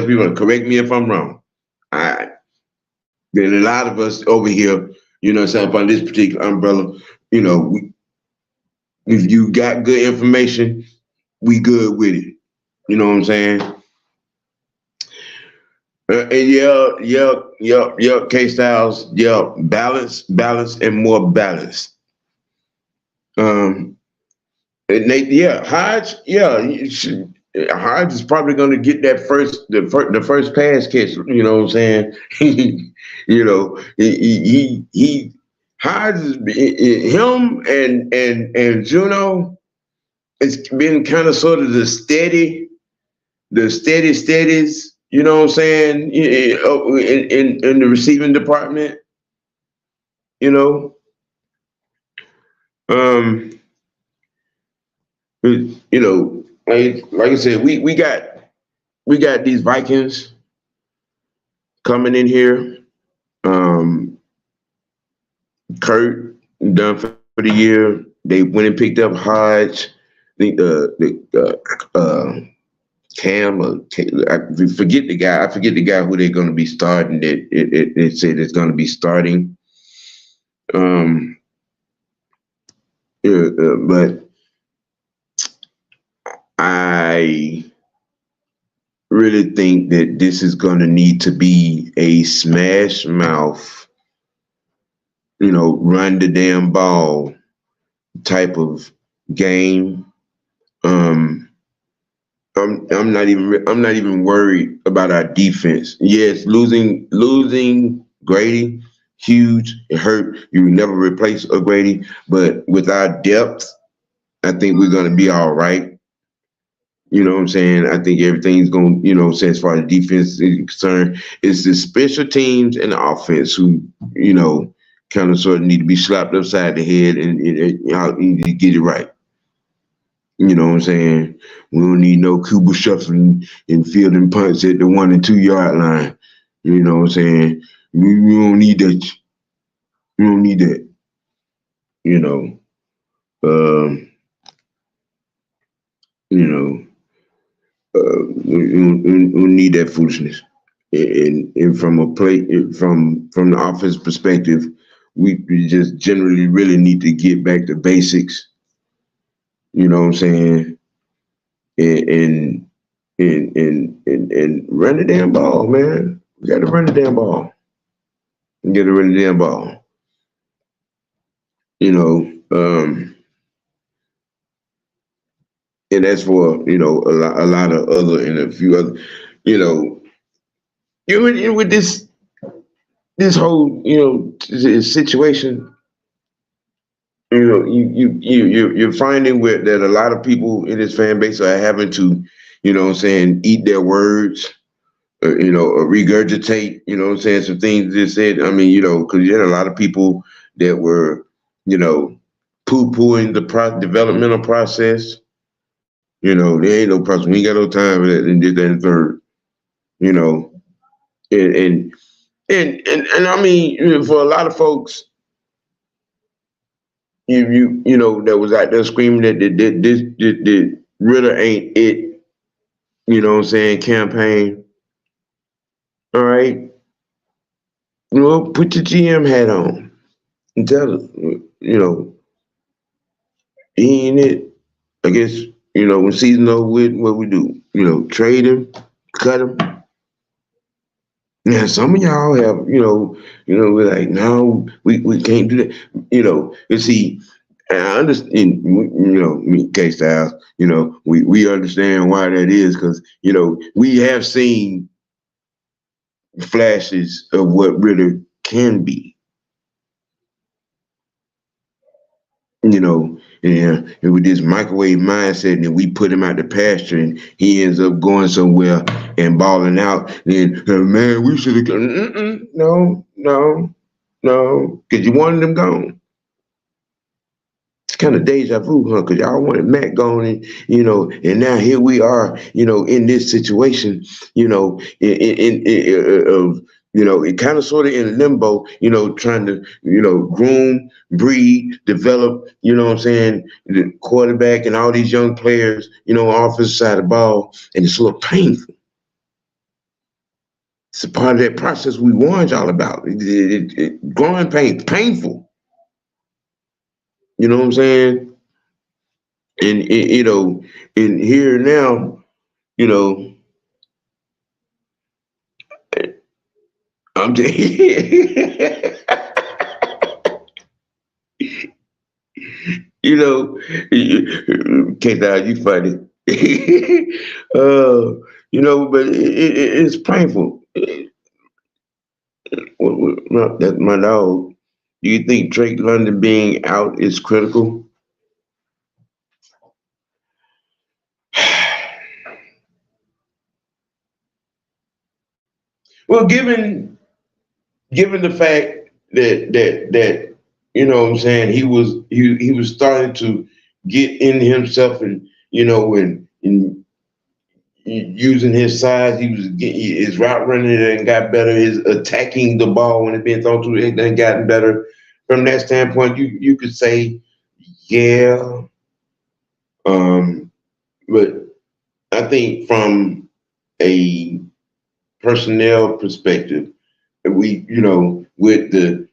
people to correct me if I'm wrong. Then a lot of us over here, on this particular umbrella, if you got good information, we good with it. You know what I'm saying? And K Styles, balance, and more balance. And Nate, Hodge, Hodge is probably going to get that the first pass catch. You know what I'm saying? he Hodge, him and Juno, it's been kind of sort of the steadies. You know what I'm saying? In the receiving department, like I said, we got these Vikings coming in here. Kurt done for the year. They went and picked up Hodge. I think Cam or I forget the guy. I forget the guy who they're going to be starting. It said it's going to be starting. Um, but I really think that this is going to need to be a smash mouth, run the damn ball type of game. I'm not even worried about our defense. Yes, losing Grady, huge. It hurt. You never replace a Grady, but with our depth, I think we're gonna be all right. You know what I'm saying? I think everything's going, say as far as defense is concerned, it's the special teams and the offense who, kind of sort of need to be slapped upside the head and y'all need to get it right. You know what I'm saying? We don't need no Cuba shuffling and fielding punts at the 1 and 2 yard line. You know what I'm saying? We don't need that. We don't need that. You know. Um, you know. We need that foolishness. And from a play from the offense perspective, we just generally really need to get back to basics. You know what I'm saying? And and run the damn ball, man. We got to run the damn ball. We got to run the damn ball. You know, and that's for a lot of other and a few other, you know, with this whole situation. You're finding that a lot of people in this fan base are having to, what I'm saying, eat their words, or regurgitate, what I'm saying, some things they said. I mean, because you had a lot of people that were, poo-pooing the developmental process. There ain't no process. We ain't got no time for that and did that and third. You know, and I mean, for a lot of folks, that was out there screaming that this Ritter ain't it, what I'm saying, campaign. All right. Put your GM hat on and tell us, he ain't it. I guess, when season over with, what we do, trade him, cut him. Yeah, some of y'all have, we're like, no, we can't do that. You see, I understand, me, K-Styles, we understand why that is because, we have seen flashes of what Ritter can be. And with this microwave mindset, and then we put him out the pasture, and he ends up going somewhere and balling out. Then, man, we should have gone. No, because you wanted them gone. It's kind of deja vu, huh? Because y'all wanted Matt gone, and now here we are, in this situation, it kind of sort of in limbo, trying to, groom, breed, develop, what I'm saying, the quarterback and all these young players, offensive side of the ball, and it's a little painful. It's a part of that process we warned y'all about. Growing painful. You know what I'm saying? And in here now, I'm just K-Dog, you funny. But it's painful. That's my dog. Do you think Drake London being out is critical? Well, given the fact that what I'm saying, he was starting to get in himself and and using his size, he was his route running and got better. His attacking the ball when it's being thrown to it and gotten better. From that standpoint, you could say, yeah. But I think from a personnel perspective, we, with the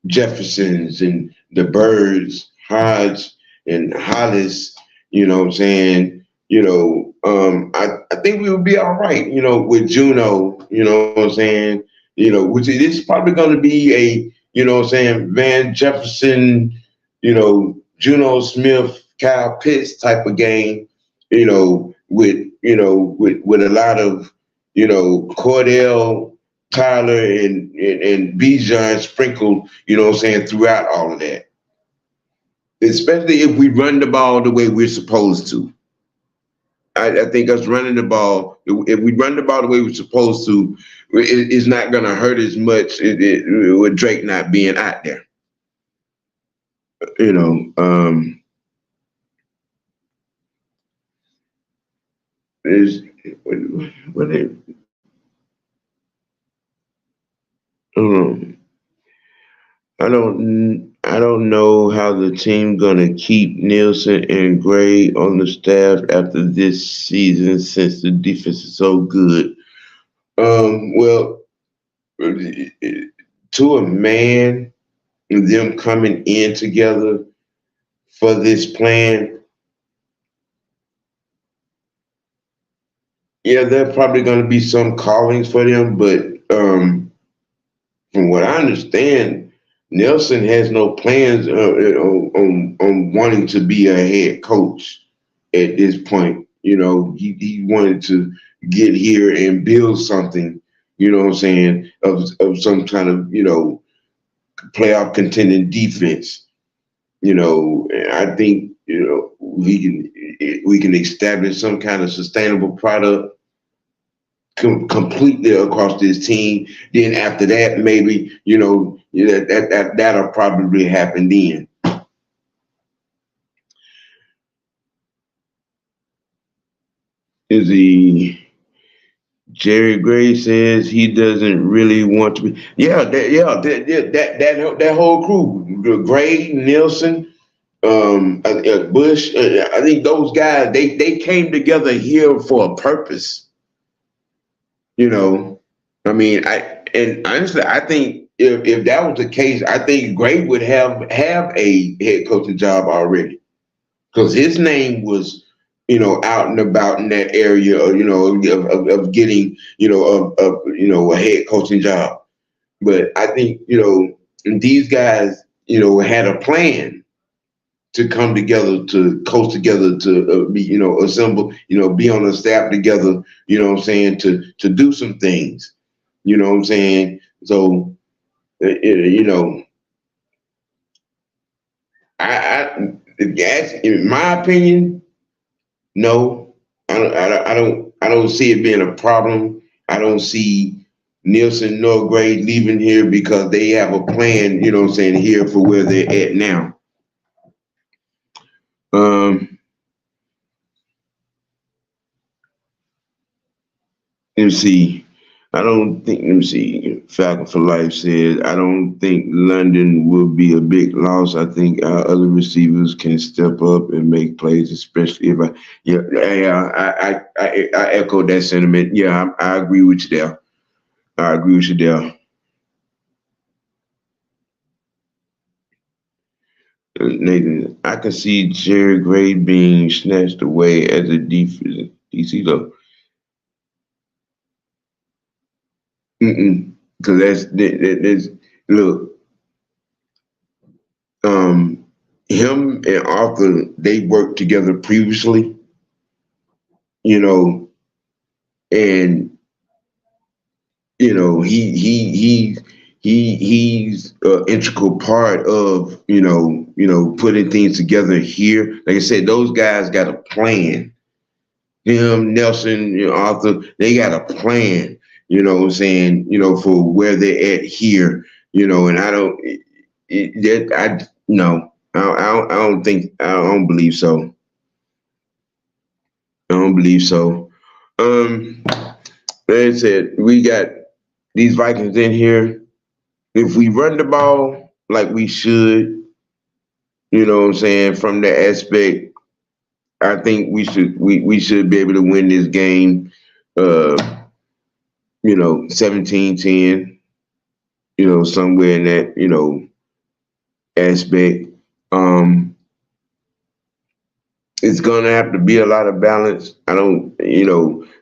Jeffersons and the Birds, Hodge and Hollis, what I'm saying, I think we would be all right, with Juno, what I'm saying, which this is probably going to be a, what I'm saying, Van Jefferson, Juno Smith, Kyle Pitts type of game, with a lot of, Cordell, Tyler and Bijan sprinkled, what I'm saying, throughout all of that. Especially if we run the ball the way we're supposed to. I think us running the ball, if we run the ball the way we're supposed to, it's not going to hurt as much with Drake not being out there. Is what it, I don't know how the team gonna keep Nielsen and Gray on the staff after this season since the defense is so good. Well, to a man, them coming in together for this plan, yeah, there are probably gonna be some callings for them, but from what I understand, Nelson has no plans on wanting to be a head coach at this point. He wanted to get here and build something, what I'm saying, of some kind of, playoff contending defense. I think, we can establish some kind of sustainable product completely across this team. Then after that, maybe, that'll probably happen then. Is the Jerry Gray says he doesn't really want to be. Yeah, that whole crew, Gray, Nielsen, Bush. I think those guys they came together here for a purpose. I mean, honestly, I think if that was the case, I think Gray would have a head coaching job already, because his name was, out and about in that area, of getting, a head coaching job. But I think, these guys, had a plan to come together, to coach together, to be, assemble, be on a staff together, what I'm saying, to do some things, what I'm saying. So, in my opinion, no, I don't see it being a problem. I don't see Nielsen nor Gray leaving here because they have a plan, what I'm saying, here for where they're at now. Let me see. Let me see. Falcon for Life says, I don't think London will be a big loss. I think our other receivers can step up and make plays, especially if I echo that sentiment. Yeah, I agree with you there. I agree with you there. Nathan, I can see Jerry Gray being snatched away as a defense. DC though. Because that's look, him and Arthur, they worked together previously, and he's an integral part of putting things together here. Like I said, those guys got a plan. Him, Nelson, Arthur, they got a plan. What I'm saying, for where they're at here. And I don't. No, I don't believe so. I don't believe so. Like I said, we got these Vikings in here. If we run the ball like we should, what I'm saying, from the aspect I think we should be able to win this game, 17-10, somewhere in that, aspect. Um, it's gonna have to be a lot of balance. I don't,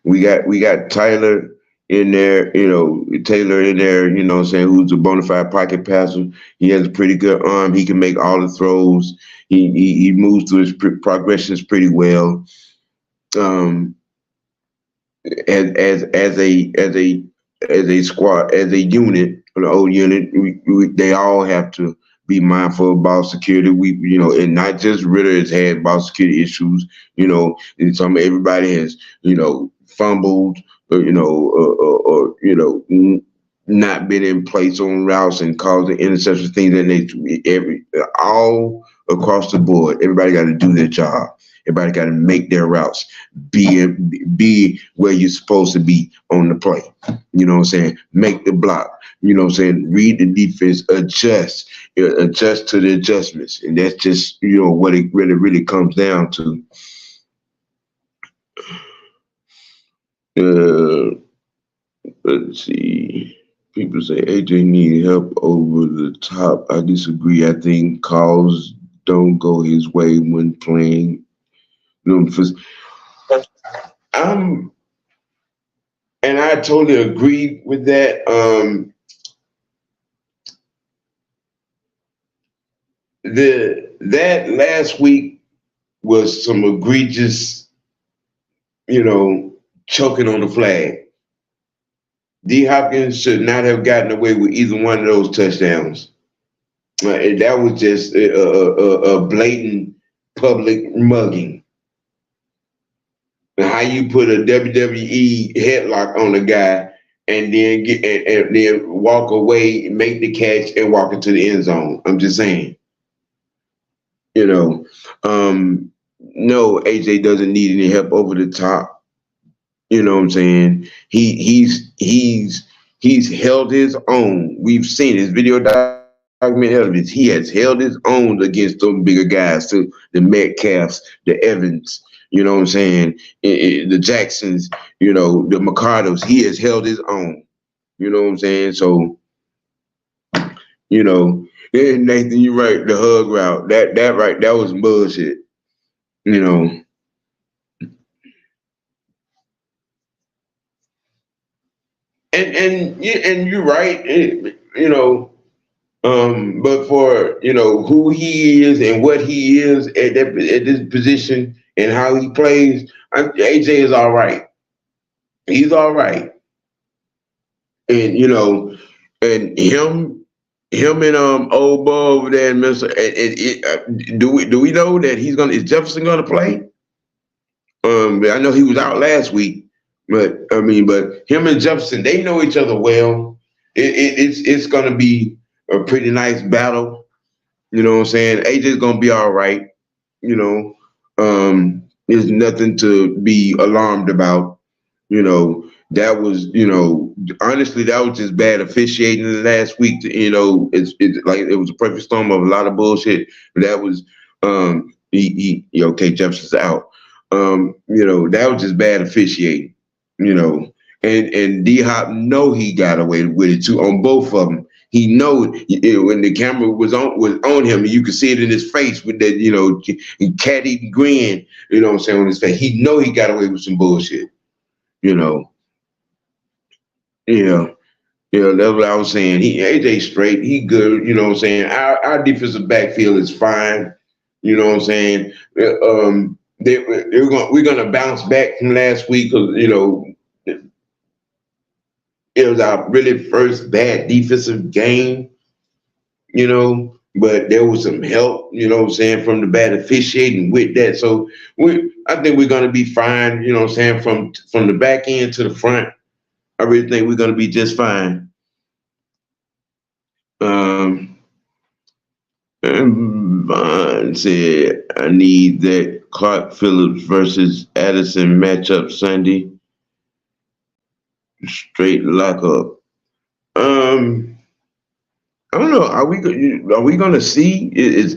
we got Tyler in there, Taylor in there, what I'm saying, who's a bona fide pocket passer. He has a pretty good arm. He can make all the throws. He moves through his progressions pretty well. Um, as a squad, as a unit, an old unit, they all have to be mindful of ball security. And not just Ritter has had ball security issues. And everybody has, fumbled, not been in place on routes and causing interceptions, things that all across the board. Everybody got to do their job. Everybody got to make their routes, be where you're supposed to be on the play. You know what I'm saying? Make the block. You know what I'm saying? Read the defense, adjust to the adjustments. And that's just, what it really comes down to. Let's see. People say AJ needs help over the top. I disagree. I think calls don't go his way when playing. And I totally agree with that. That last week was some egregious, choking on the flag. D. Hopkins should not have gotten away with either one of those touchdowns. And that was just a blatant public mugging. How you put a WWE headlock on a guy and then and then walk away, make the catch, and walk into the end zone. I'm just saying. No, AJ doesn't need any help over the top. You know what I'm saying? He's held his own. We've seen his video document evidence. He has held his own against those bigger guys, to the Metcalfs, the Evans. You know what I'm saying? The Jacksons, the Mercados. He has held his own. You know what I'm saying? So, Nathan, you're right. The hug route, that was bullshit. And you're right. But for who he is and what he is at this position and how he plays, AJ is all right. He's all right. And and him and old boy over there in Minnesota. Do we know that is Jefferson gonna play? I know he was out last week, but him and Jefferson, they know each other well. It's gonna be a pretty nice battle. You know what I'm saying? AJ's gonna be all right. There's nothing to be alarmed about. That was, honestly, that was just bad officiating the last week. It's like it was a perfect storm of a lot of bullshit. But that was, okay, Jefferson's out. That was just bad officiating. And D Hop he got away with it too on both of them. He when the camera was on him, you could see it in his face with that, cat-eating grin, what I'm saying, on his face. He got away with some bullshit, Yeah, that's what I was saying. AJ straight, he good, what I'm saying. Our defensive backfield is fine, what I'm saying. We're gonna bounce back from last week because it was our really first bad defensive game, but there was some help, what I'm saying, from the bad officiating with that. So I think we're gonna be fine, what I'm saying, from the back end to the front. I really think we're gonna be just fine. And Vaughn said, I need that Clark Phillips versus Addison matchup Sunday. Straight lockup. I don't know. Are we going to see is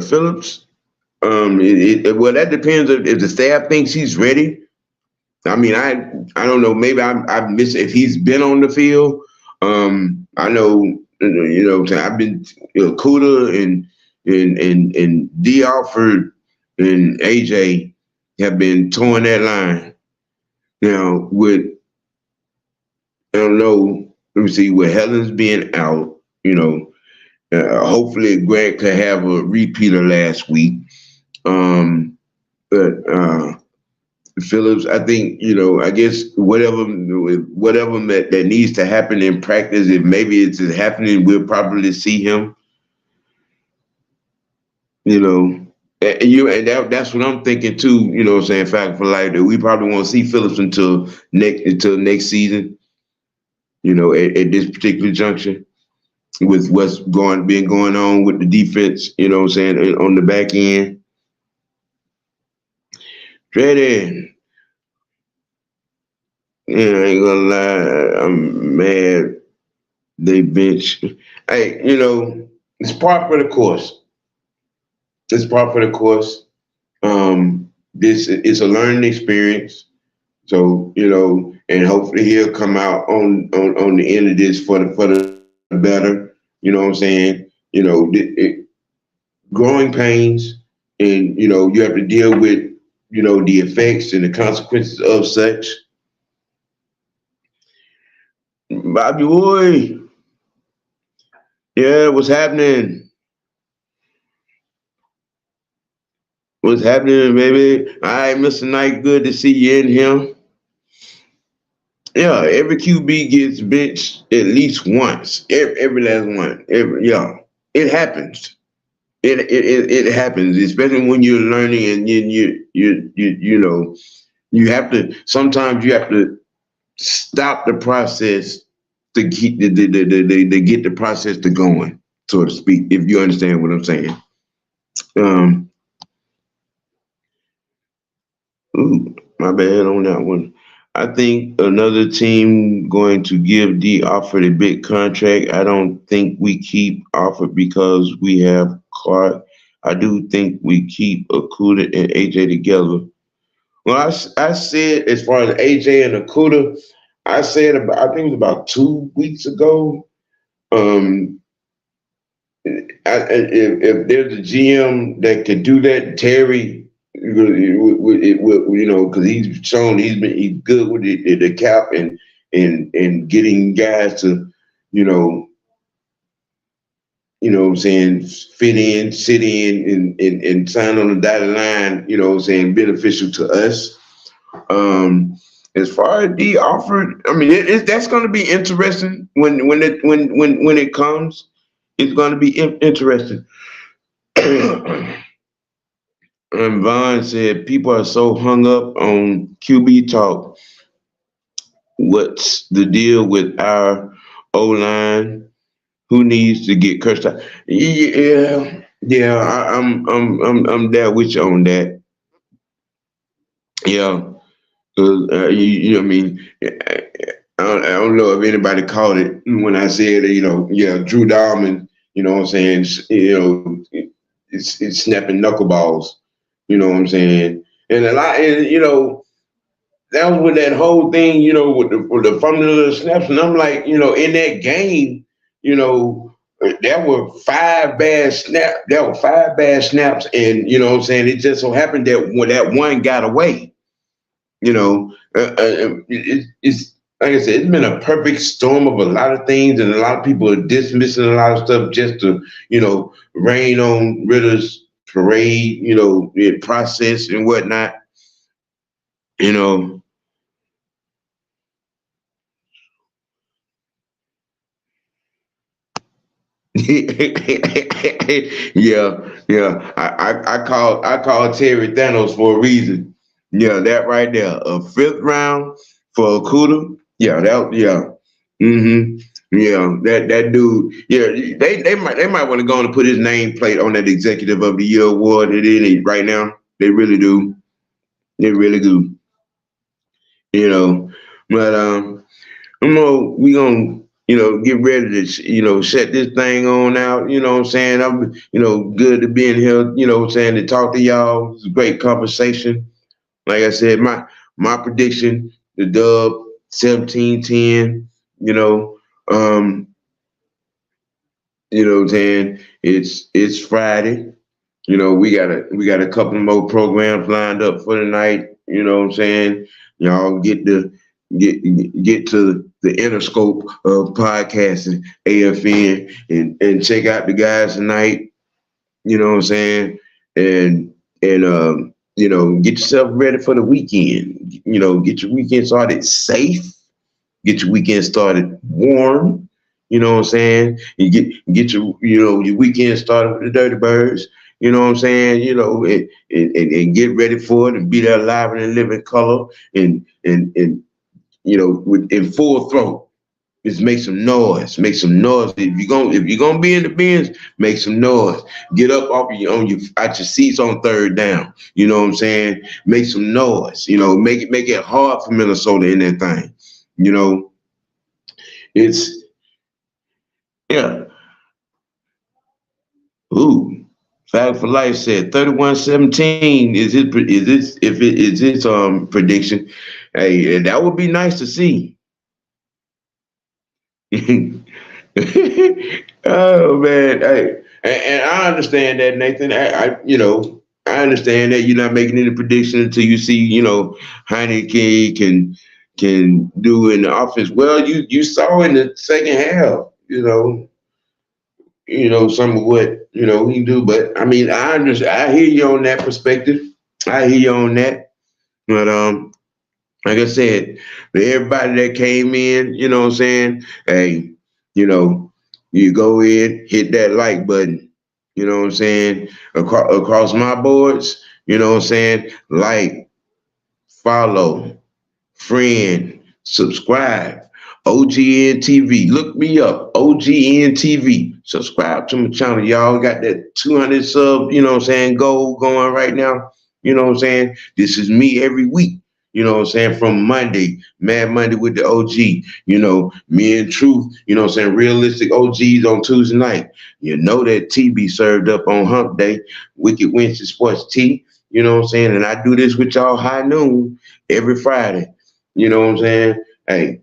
Phillips Well, that depends if the staff thinks he's ready. I mean, I don't know. Maybe I miss if he's been on the field. I know, I've been, Kuda and D Alford and AJ have been towing that line. Now with I don't know. Let me see. With Helen's being out, hopefully Greg could have a repeater last week. But Phillips, I think, I guess whatever that needs to happen in practice, if maybe it's happening, we'll probably see him. That's what I'm thinking too. What I'm saying, fact for life, that we probably won't see Phillips until next season. At this particular junction, with what's been going on with the defense. What I'm saying, on the back end. Dreaded. Yeah, I ain't gonna lie, I'm mad they bench. Hey, it's part for the course. It's part for the course. This is a learning experience. So, and hopefully he'll come out on the end of this for the better. You know what I'm saying? Growing pains, and you have to deal with the effects and the consequences of such. Bobby boy, yeah, what's happening? What's happening, baby? All right, Mr. Knight, good to see you in here. Yeah, every QB gets benched at least once. Every last one. It happens. It happens, especially when you're learning, and you have to. Sometimes you have to stop the process to keep get the process to going, so to speak. If you understand what I'm saying. Ooh, my bad on that one. I think another team going to give D Alford a big contract. I don't think we keep Alford because we have Clark. I do think we keep Akuda and AJ together. Well, I said, as far as AJ and Akuda, I said I think it was about 2 weeks ago. If there's a GM that could do that, Terry, because he's shown he's good with the cap and getting guys to, what I'm saying, fit in, sit in, and sign on the dotted line. What I'm saying, beneficial to us. As far as D offered, I mean, that's going to be interesting when it comes. It's going to be interesting. And Vaughn said people are so hung up on QB talk. What's the deal with our O line? Who needs to get cursed out? Yeah. I'm there with you on that. Yeah, because I mean, I don't know if anybody caught it when I said, Drew Dalman. What I'm saying, it's snapping knuckleballs. What I'm saying, and a lot, and that was with that whole thing, with the fumbling of the snaps, and I'm like, in that game, there were 5 bad snaps. There were 5 bad snaps, and what I'm saying, it just so happened that when that one got away, it's like I said, it's been a perfect storm of a lot of things, and a lot of people are dismissing a lot of stuff just to, rain on Ritter's parade, process and whatnot, you know. Yeah. I call Terry Thanos for a reason. Yeah, that right there. A 5th round for Okuda. Yeah. Mm-hmm. Yeah, that dude. Yeah, they might want to go on and put his nameplate on that Executive of the Year award. It is right now. They really do. They really do. You know. But we gonna get ready to, shut this thing on out. You know what I'm saying? I'm, good to be in here, what I'm saying, to talk to y'all. It's a great conversation. Like I said, my prediction, the dub 17-10, you know, um, what I'm saying? It's Friday. We got a couple more programs lined up for the night. You know what I'm saying? Y'all get to the inner scope of podcasting, AFN, and check out the guys tonight. You know what I'm saying? And get yourself ready for the weekend. Get your weekend started safe. Get your weekend started warm. You know what I'm saying? You get your weekend started with the Dirty Birds. You know what I'm saying? And get ready for it and be there live and in living color and in full throat. Just make some noise. Make some noise. If you're gonna be in the bins, make some noise. Get up off out your seats on third down. You know what I'm saying? Make some noise. Make it hard for Minnesota in that thing. You know, it's yeah. Ooh. Fact for Life said 31-17 is his prediction. Hey, that would be nice to see. Oh man, hey, and I understand that, Nathan. I understand that you're not making any prediction until you see, Heineke can do in the offense. Well, you saw in the second half, some of what he can do. But I mean, I understand. I hear you on that perspective. I hear you on that. But like I said, for everybody that came in, you know what I'm saying? Hey, you go in, hit that like button. You know what I'm saying? Across my boards, you know what I'm saying? Like, follow, friend, subscribe. OGN TV. Look me up. OGN TV. Subscribe to my channel. Y'all got that 200 sub, goal going right now. You know what I'm saying? This is me every week. You know what I'm saying? From Monday, Mad Monday with the OG. Me and Truth, realistic OGs on Tuesday night. You know that tea be served up on Hump Day. Wicked Wednesday Sports Tea. You know what I'm saying? And I do this with y'all high noon every Friday. You know what I'm saying? Hey,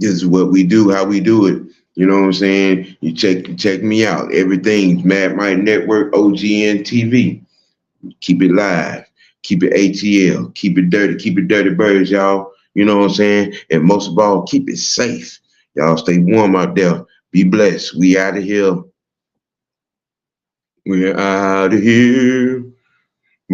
this is what we do, how we do it. You know what I'm saying? You check me out. Everything's Mad Mike Network, OGN TV. Keep it live. Keep it ATL. Keep it dirty birds, y'all. You know what I'm saying? And most of all, keep it safe. Y'all stay warm out there. Be blessed. We out of here. We're out of here.